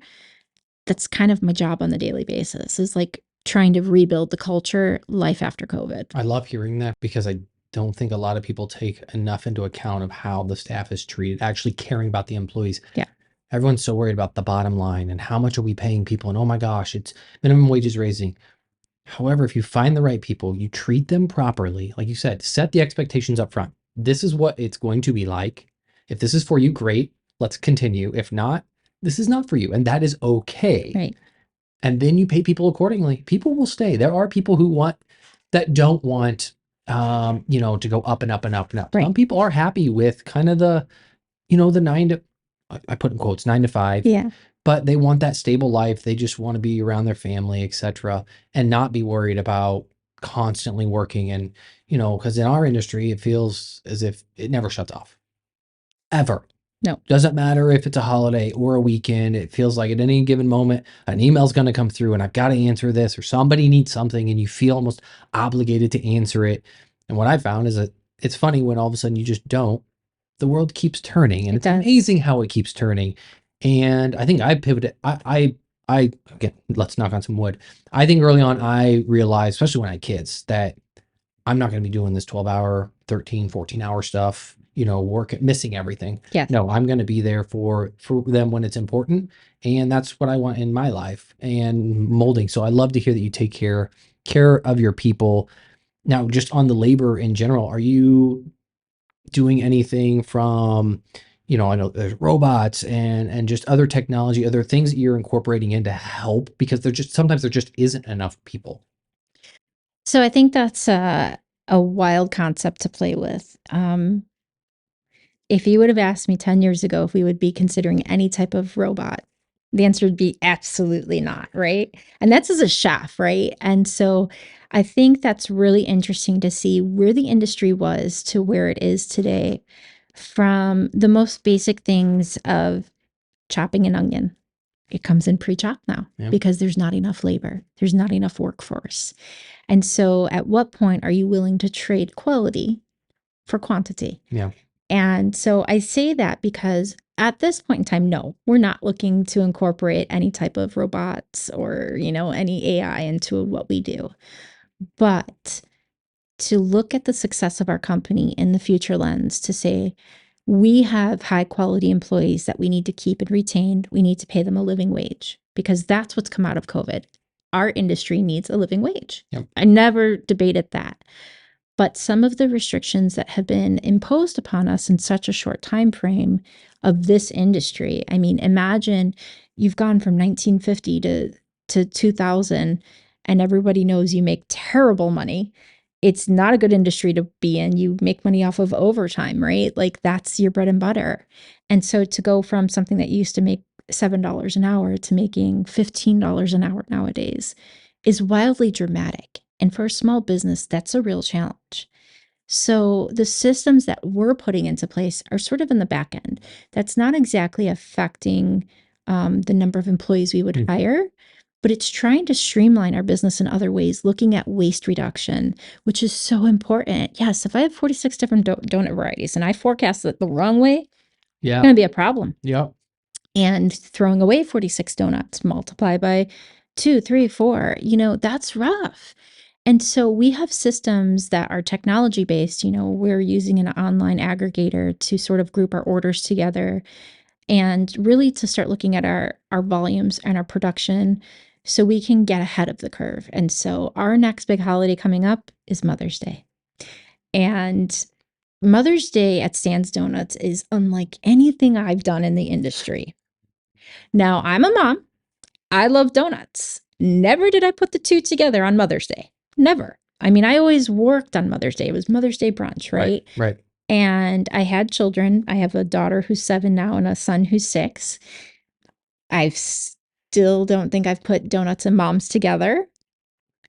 that's kind of my job on the daily basis, is like trying to rebuild the culture life after COVID. I love hearing that because I don't think a lot of people take enough into account of how the staff is treated, actually caring about the employees. Yeah. Everyone's so worried about the bottom line and how much are we paying people? And oh my gosh, it's minimum wage is raising. However, if you find the right people, you treat them properly, like you said, set the expectations up front. This is what it's going to be like. If this is for you, great. Let's continue. If not, this is not for you. And that is okay. Right. And then you pay people accordingly. People will stay. There are people who don't want, to go up and up and up and up. Right. Some people are happy with kind of the 9 to, I put in quotes, 9 to 5. Yeah. But they want that stable life. They just want to be around their family, etc., and not be worried about constantly working. And, because in our industry, it feels as if it never shuts off. Ever. No. Doesn't matter if it's a holiday or a weekend. It feels like at any given moment, an email's going to come through and I've got to answer this, or somebody needs something and you feel almost obligated to answer it. And what I found is that it's funny when all of a sudden you just don't. The world keeps turning, and It it's does. amazing how it keeps turning. And I think I pivoted. I again, let's knock on some wood. I think early on I realized, especially when I had kids, that I'm not going to be doing this 12-hour, 13, 14-hour stuff, work missing everything. Yes. No, I'm going to be there for them when it's important. And that's what I want in my life and molding. So I love to hear that you take care of your people. Now, just on the labor in general, are you doing anything from, I know there's robots and just other technology, other things that you're incorporating in to help, because sometimes there just isn't enough people. So I think that's a wild concept to play with. If you would have asked me 10 years ago if we would be considering any type of robot, the answer would be absolutely not, right? And that's as a chef, right? And so I think that's really interesting to see where the industry was to where it is today, from the most basic things of chopping an onion. It comes in pre-chopped now. Yeah. Because there's not enough labor, there's not enough workforce. And so at what point are you willing to trade quality for quantity? Yeah. And so I say that because at this point in time, no, we're not looking to incorporate any type of robots or, any AI into what we do. But to look at the success of our company in the future lens, to say, we have high quality employees that we need to keep and retain. We need to pay them a living wage, because that's what's come out of COVID. Our industry needs a living wage. Yep. I never debated that. But some of the restrictions that have been imposed upon us in such a short time frame of this industry, I mean, imagine you've gone from 1950 to 2000, and everybody knows you make terrible money. It's not a good industry to be in. You make money off of overtime, right? Like that's your bread and butter. And so to go from something that used to make $7 an hour to making $15 an hour nowadays is wildly dramatic. And for a small business, that's a real challenge. So the systems that we're putting into place are sort of in the back end. That's not exactly affecting the number of employees we would hire, but it's trying to streamline our business in other ways, looking at waste reduction, which is so important. Yes, if I have 46 different donut varieties and I forecast it the wrong way, Yeah. it's going to be a problem. Yep. And throwing away 46 donuts, multiply by 2, 3, 4, that's rough. And so we have systems that are technology based. We're using an online aggregator to sort of group our orders together and really to start looking at our volumes and our production so we can get ahead of the curve. And so our next big holiday coming up is Mother's Day. And Mother's Day at Stan's Donuts is unlike anything I've done in the industry. Now, I'm a mom. I love donuts. Never did I put the two together on Mother's Day. Never. I mean, I always worked on Mother's Day. It was Mother's Day brunch, right? Right. And I had children. I have a daughter who's 7 now and a son who's 6. I still don't think I've put donuts and moms together.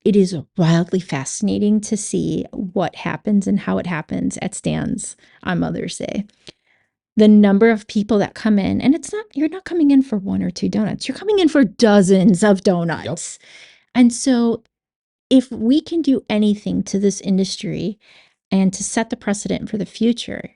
It is wildly fascinating to see what happens and how it happens at Stan's on Mother's Day. The number of people that come in, and you're not coming in for 1 or 2 donuts, you're coming in for dozens of donuts. Yep. And so if we can do anything to this industry and to set the precedent for the future,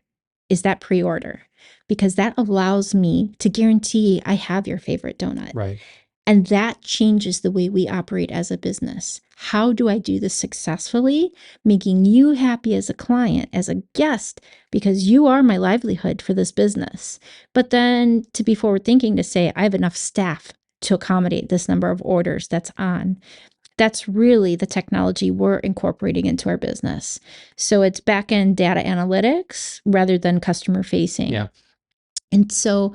is that pre-order, because that allows me to guarantee I have your favorite donut. Right. And that changes the way we operate as a business. How do I do this successfully, making you happy as a client, as a guest, because you are my livelihood for this business. But then to be forward thinking, to say, I have enough staff to accommodate this number of orders that's on. That's really the technology we're incorporating into our business. So it's back-end data analytics rather than customer facing. Yeah. And so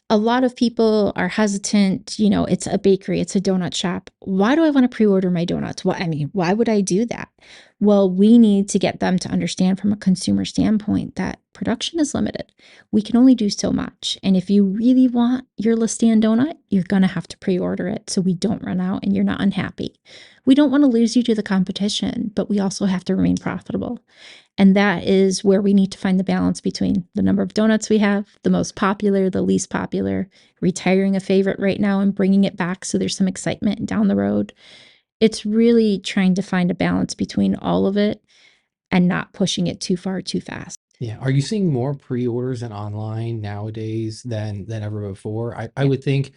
a lot of people are hesitant, it's a bakery, it's a donut shop. Why do I want to pre-order my donuts? Why would I do that? Well, we need to get them to understand from a consumer standpoint that production is limited. We can only do so much. And if you really want your Listan donut, you're going to have to pre-order it so we don't run out and you're not unhappy. We don't want to lose you to the competition, but we also have to remain profitable. And that is where we need to find the balance between the number of donuts we have, the most popular, the least popular, retiring a favorite right now and bringing it back so there's some excitement down the road. It's really trying to find a balance between all of it and not pushing it too far, too fast. Yeah. Are you seeing more pre-orders and online nowadays than ever before? I would think.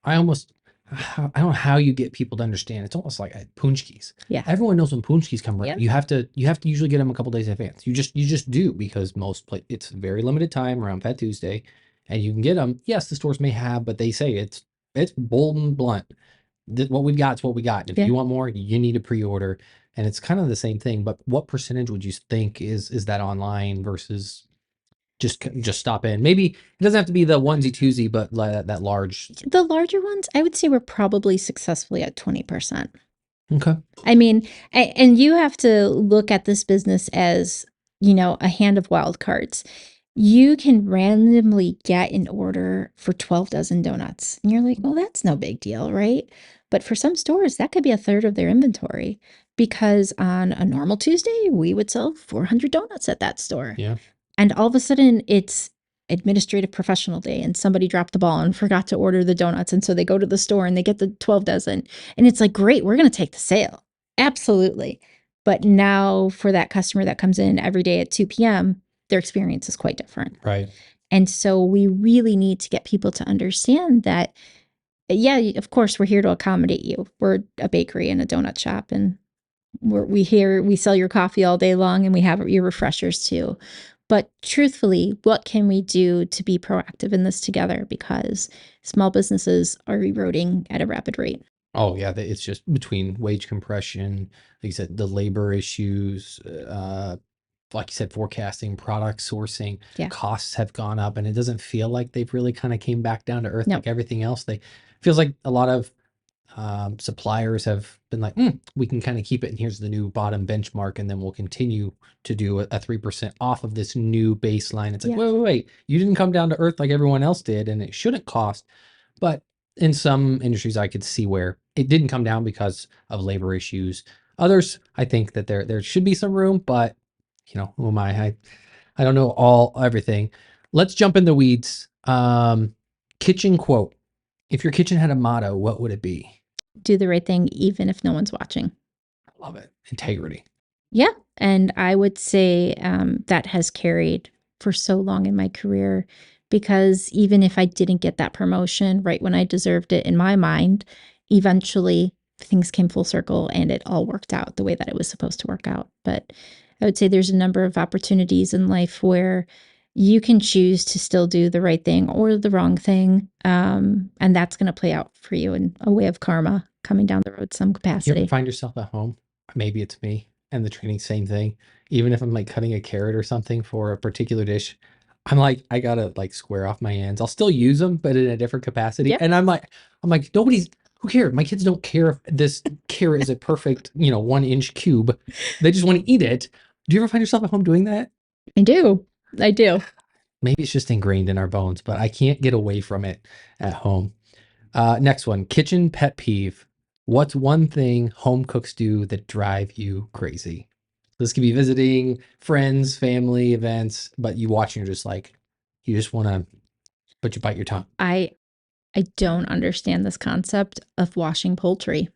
I don't know how you get people to understand. It's almost like punchkis. Yeah. Everyone knows when punchkis come around. Yep. You have to usually get them a couple days in advance. You just do, because it's very limited time around Fat Tuesday, and you can get them. Yes, the stores may have, but they say it's bold and blunt. What we've got is what we got. If you want more, you need to pre-order, and it's kind of the same thing. But what percentage would you think is that online versus just stop in? Maybe it doesn't have to be the onesie twosie, but that large. The larger ones, I would say we're probably successfully at 20%. Okay. I mean, and you have to look at this business as, a hand of wild cards. You can randomly get an order for 12 dozen donuts. And you're like, well, that's no big deal, right? But for some stores, that could be a third of their inventory, because on a normal Tuesday, we would sell 400 donuts at that store. Yeah. And all of a sudden, it's administrative professional day and somebody dropped the ball and forgot to order the donuts. And so they go to the store and they get the 12 dozen. And it's like, great, we're going to take the sale. Absolutely. But now for that customer that comes in every day at 2 p.m., their experience is quite different. Right. And so we really need to get people to understand that, yeah, of course, we're here to accommodate you. We're a bakery and a donut shop, and we sell your coffee all day long, and we have your refreshers too. But truthfully, what can we do to be proactive in this together? Because small businesses are eroding at a rapid rate. Oh yeah, it's just between wage compression, like you said, the labor issues, like you said, forecasting, product sourcing, costs have gone up, and it doesn't feel like they've really kind of came back down to earth like everything else. Feels like a lot of suppliers have been like, we can kind of keep it, and here's the new bottom benchmark, and then we'll continue to do a 3% off of this new baseline. It's like, wait, you didn't come down to earth like everyone else did, and it shouldn't cost. But in some industries, I could see where it didn't come down because of labor issues. Others, I think that there should be some room, but who am I? I don't know everything. Let's jump in the weeds. Kitchen quote. If your kitchen had a motto, what would it be? Do the right thing, even if no one's watching. I love it. Integrity. Yeah. And I would say that has carried for so long in my career, because even if I didn't get that promotion right when I deserved it, in my mind, eventually things came full circle and it all worked out the way that it was supposed to work out. But I would say there's a number of opportunities in life where you can choose to still do the right thing or the wrong thing. And that's going to play out for you in a way of karma coming down the road some You ever capacity. find yourself at home? Maybe it's me and the training, same thing. Even if I'm like cutting a carrot or something for a particular dish, I'm like, I gotta like square off my hands. I'll still use them, but in a different capacity. Yep. And I'm like, who cares? My kids don't care if this carrot is a perfect, 1 inch cube. They just want to eat it. Do you ever find yourself at home doing that? I do. I do. Maybe it's just ingrained in our bones, but I can't get away from it at home. Next one, kitchen pet peeve. What's one thing home cooks do that drive you crazy? This could be visiting friends, family, events, but you watch and you're just like, you just want to, but you bite your tongue. I don't understand this concept of washing poultry.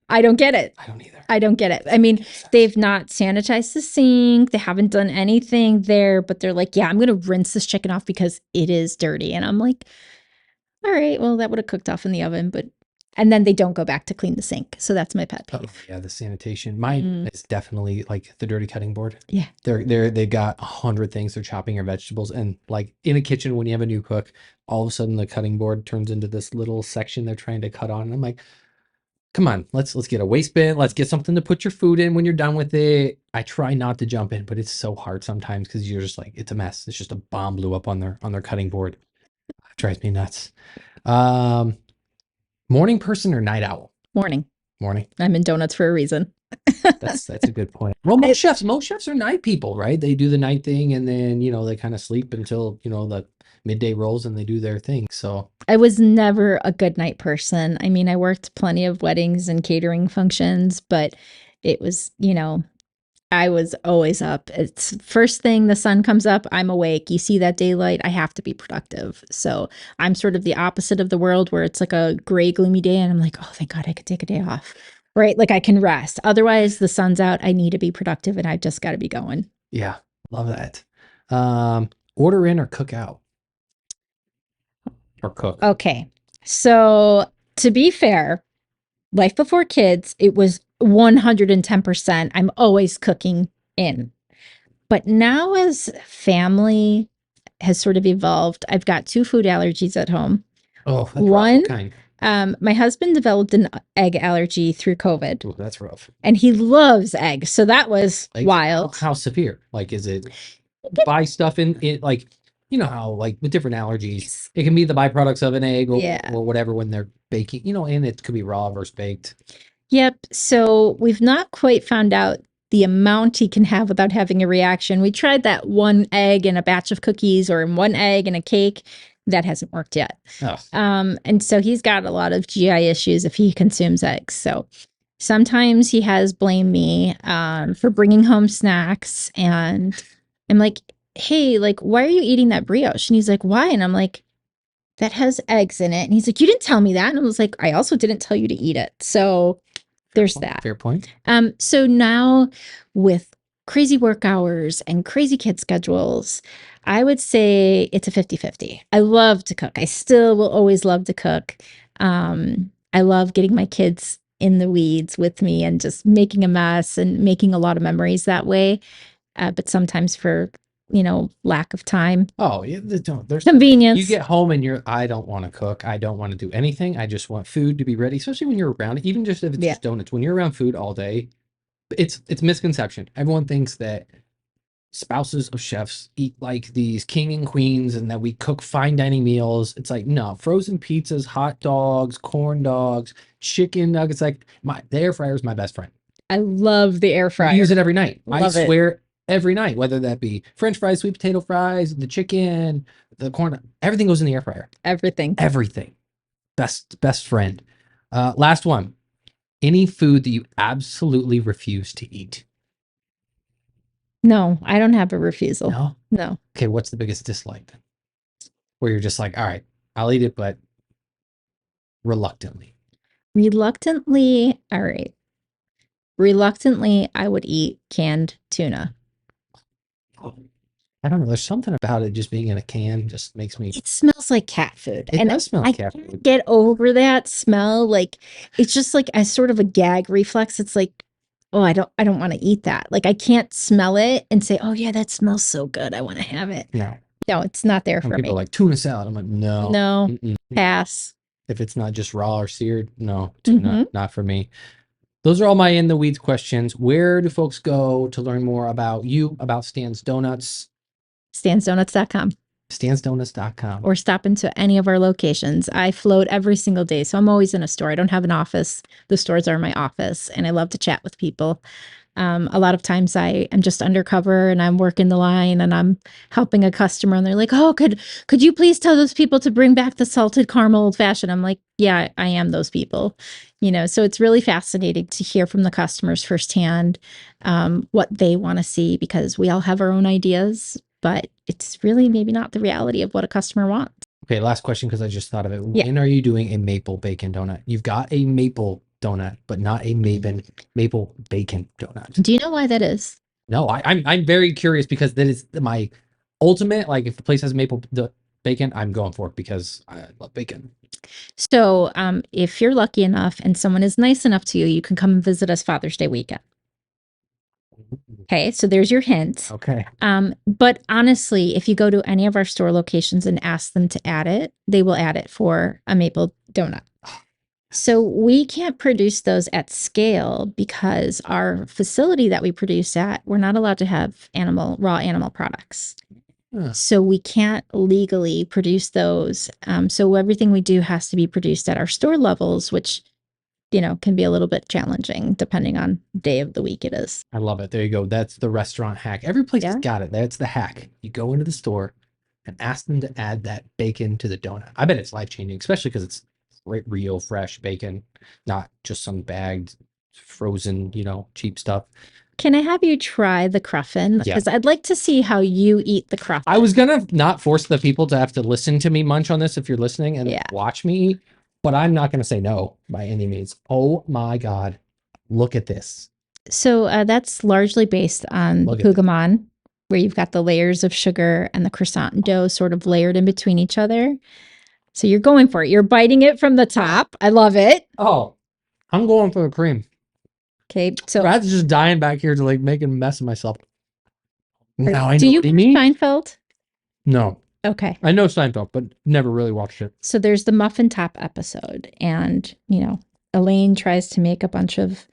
I don't get it. I don't either. I don't get it. I mean, they've not sanitized the sink. They haven't done anything there, but they're like, yeah, I'm going to rinse this chicken off because it is dirty. And I'm like, all right, well, that would have cooked off in the oven, but, and then they don't go back to clean the sink. So that's my pet Oh peeve. yeah, the sanitation. Mine is definitely like the dirty cutting board. Yeah. They've got 100 things they're chopping your vegetables, and like in a kitchen when you have a new cook, all of a sudden the cutting board turns into this little section they're trying to cut on. And I'm like, come on, let's get a waste bin. Let's get something to put your food in when you're done with it. I try not to jump in, but it's so hard sometimes because you're just like, it's a mess. It's just a bomb blew up on their cutting board. It drives me nuts. Morning person or night owl? Morning. Morning. I'm in donuts for a reason. That's a good point. Well, most chefs are night people, right? They do the night thing and then, they kind of sleep until, the midday rolls and they do their thing. So I was never a good night person. I mean, I worked plenty of weddings and catering functions, but it was, I was always up. It's first thing the sun comes up, I'm awake. You see that daylight, I have to be productive. So I'm sort of the opposite of the world where it's like a gray, gloomy day and I'm like, oh, thank God I could take a day off, right? Like I can rest. Otherwise, the sun's out. I need to be productive and I've just got to be going. yeah, love that. Order in or cook out? Or cook? Okay. So to be fair, life before kids, it was 110%. I'm always cooking in. But now, as family has sort of evolved, I've got 2 food allergies at home. Oh, that's rough. One, What kind? my husband developed an egg allergy through COVID, Ooh, that's rough. and he loves eggs. So that was Like, wild. how severe? Like, is it buy stuff in it? Like, you know how like with different allergies, it can be the byproducts of an egg or, Yeah. or whatever when they're baking, and it could be raw versus baked. Yep. So we've not quite found out the amount he can have without having a reaction. We tried that 1 egg in a batch of cookies or in 1 egg in a cake. That hasn't worked yet. Oh. And so he's got a lot of GI issues if he consumes eggs. So sometimes he has blamed me for bringing home snacks. And I'm like, hey, like, why are you eating that brioche? And he's like, why? And I'm like, that has eggs in it. And he's like, you didn't tell me that. And I was like, I also didn't tell you to eat it. So there's that. Fair point. So now with crazy work hours and crazy kid schedules, I would say it's a 50-50. I love to cook. I still will always love to cook. I love getting my kids in the weeds with me and just making a mess and making a lot of memories that way. But sometimes for, lack of time. Oh, yeah, there's Convenience. You get home and I don't want to cook. I don't want to do anything. I just want food to be ready, especially when you're around, even just if it's just donuts. When you're around food all day, it's misconception. Everyone thinks that spouses of chefs eat like these king and queens and that we cook fine dining meals. It's like, no, frozen pizzas, hot dogs, corn dogs, chicken nuggets. Like the air fryer is my best friend. I love the air fryer. I use it every night. Love I swear every night, whether that be French fries, sweet potato fries, the chicken, the corn, everything goes in the air fryer. Everything. Best friend. Last one. Any food that you absolutely refuse to eat? No, I don't have a refusal. No. Okay, what's the biggest dislike then? Where you're just like, all right, I'll eat it, but reluctantly. All right. Reluctantly, I would eat canned tuna. I don't know. There's something about it just being in a can just makes me. It smells like cat food. It does smell like cat food. I can't get over that smell. Like it's just like a sort of a gag reflex. It's like, oh, I don't want to eat that. Like I can't smell it and say, oh yeah, that smells so good. I want to have it. No, it's not there for me. People like tuna salad. I'm like, no, pass. If it's not just raw or seared, no, Mhm. not for me. Those are all my in the weeds questions. Where do folks go to learn more about you, about Stan's Donuts? Stansdonuts.com. Stansdonuts.com. Or stop into any of our locations. I float every single day, so I'm always in a store. I don't have an office. The stores are my office, and I love to chat with people. A lot of times I am just undercover and I'm working the line and I'm helping a customer and they're like, "Oh, could you please tell those people to bring back the salted caramel old fashioned?" I'm like, "Yeah, I am those people." So it's really fascinating to hear from the customers firsthand what they want to see, because we all have our own ideas, but it's really maybe not the reality of what a customer wants. Okay, last question because I just thought of it. Yeah. When are you doing a maple bacon donut? You've got a maple donut, but not a maple bacon donut. Do you know why that is? No, I'm very curious because that is my ultimate. Like, if the place has bacon, I'm going for it because I love bacon. So, if you're lucky enough and someone is nice enough to you, you can come and visit us Father's Day weekend. Okay, so there's your hint. Okay. But honestly, if you go to any of our store locations and ask them to add it, they will add it for a maple donut. So we can't produce those at scale because our facility that we produce at, we're not allowed to have raw animal products. Huh. So we can't legally produce those. So everything we do has to be produced at our store levels, which, can be a little bit challenging depending on day of the week it is. I love it. There you go. That's the restaurant hack. Every place has got it. That's the hack. You go into the store and ask them to add that bacon to the donut. I bet it's life-changing, especially because it's real fresh bacon, not just some bagged, frozen, cheap stuff. Can I have you try the Cruffin? Yeah. Because I'd like to see how you eat the Cruffin. I was gonna not force the people to have to listen to me munch on this if you're listening and watch me eat, but I'm not gonna say no by any means. Oh my God, look at this. So that's largely based on the Hougaman, where you've got the layers of sugar and the croissant dough sort of layered in between each other. So you're going for it. You're biting it from the top. I love it. Oh, I'm going for the cream. Okay, so Brad's just dying back here to make a mess of myself. Now I know do you what he means. Seinfeld? No. Okay. I know Seinfeld, but never really watched it. So there's the muffin top episode, and Elaine tries to make a bunch of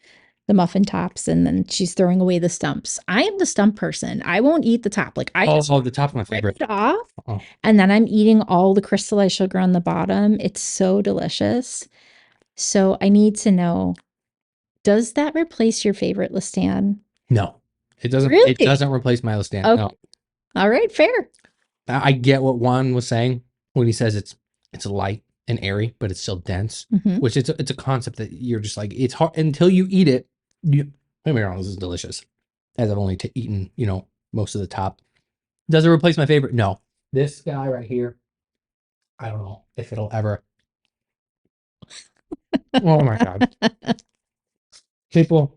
the muffin tops, and then she's throwing away the stumps. I am the stump person. I won't eat the top. Like the top's my favorite. Rip it off, and then I'm eating all the crystallized sugar on the bottom. It's so delicious. So I need to know, does that replace your favorite Listan? No, it doesn't. Really? It doesn't replace my Listan. Okay. No. All right, fair. I get what Juan was saying when he says it's light and airy, but it's still dense. Which it's a concept that you're just like, it's hard until you eat it. Don't get me wrong, this is delicious. As I've only eaten, most of the top. Does it replace my favorite? No. This guy right here, I don't know if it'll ever. Oh my God. People,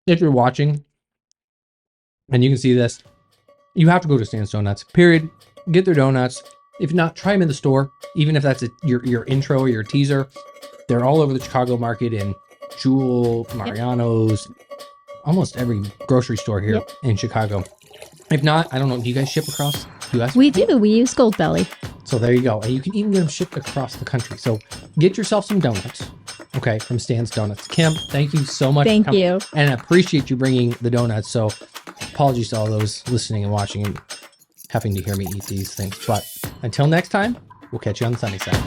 if you're watching and you can see this, you have to go to Stan's Donuts, period. Get their donuts. If not, try them in the store. Even if that's your intro or your teaser. They're all over the Chicago market in Jewel, Mariano's, almost every grocery store here in Chicago. If not, I don't know. Do you guys ship across the US? We do. We use Goldbelly. So there you go. And you can even get them shipped across the country. So get yourself some donuts, okay, from Stan's Donuts. Kim, thank you so much. Thank you. And I appreciate you bringing the donuts. So apologies to all those listening and watching and having to hear me eat these things. But until next time, we'll catch you on the sunny side.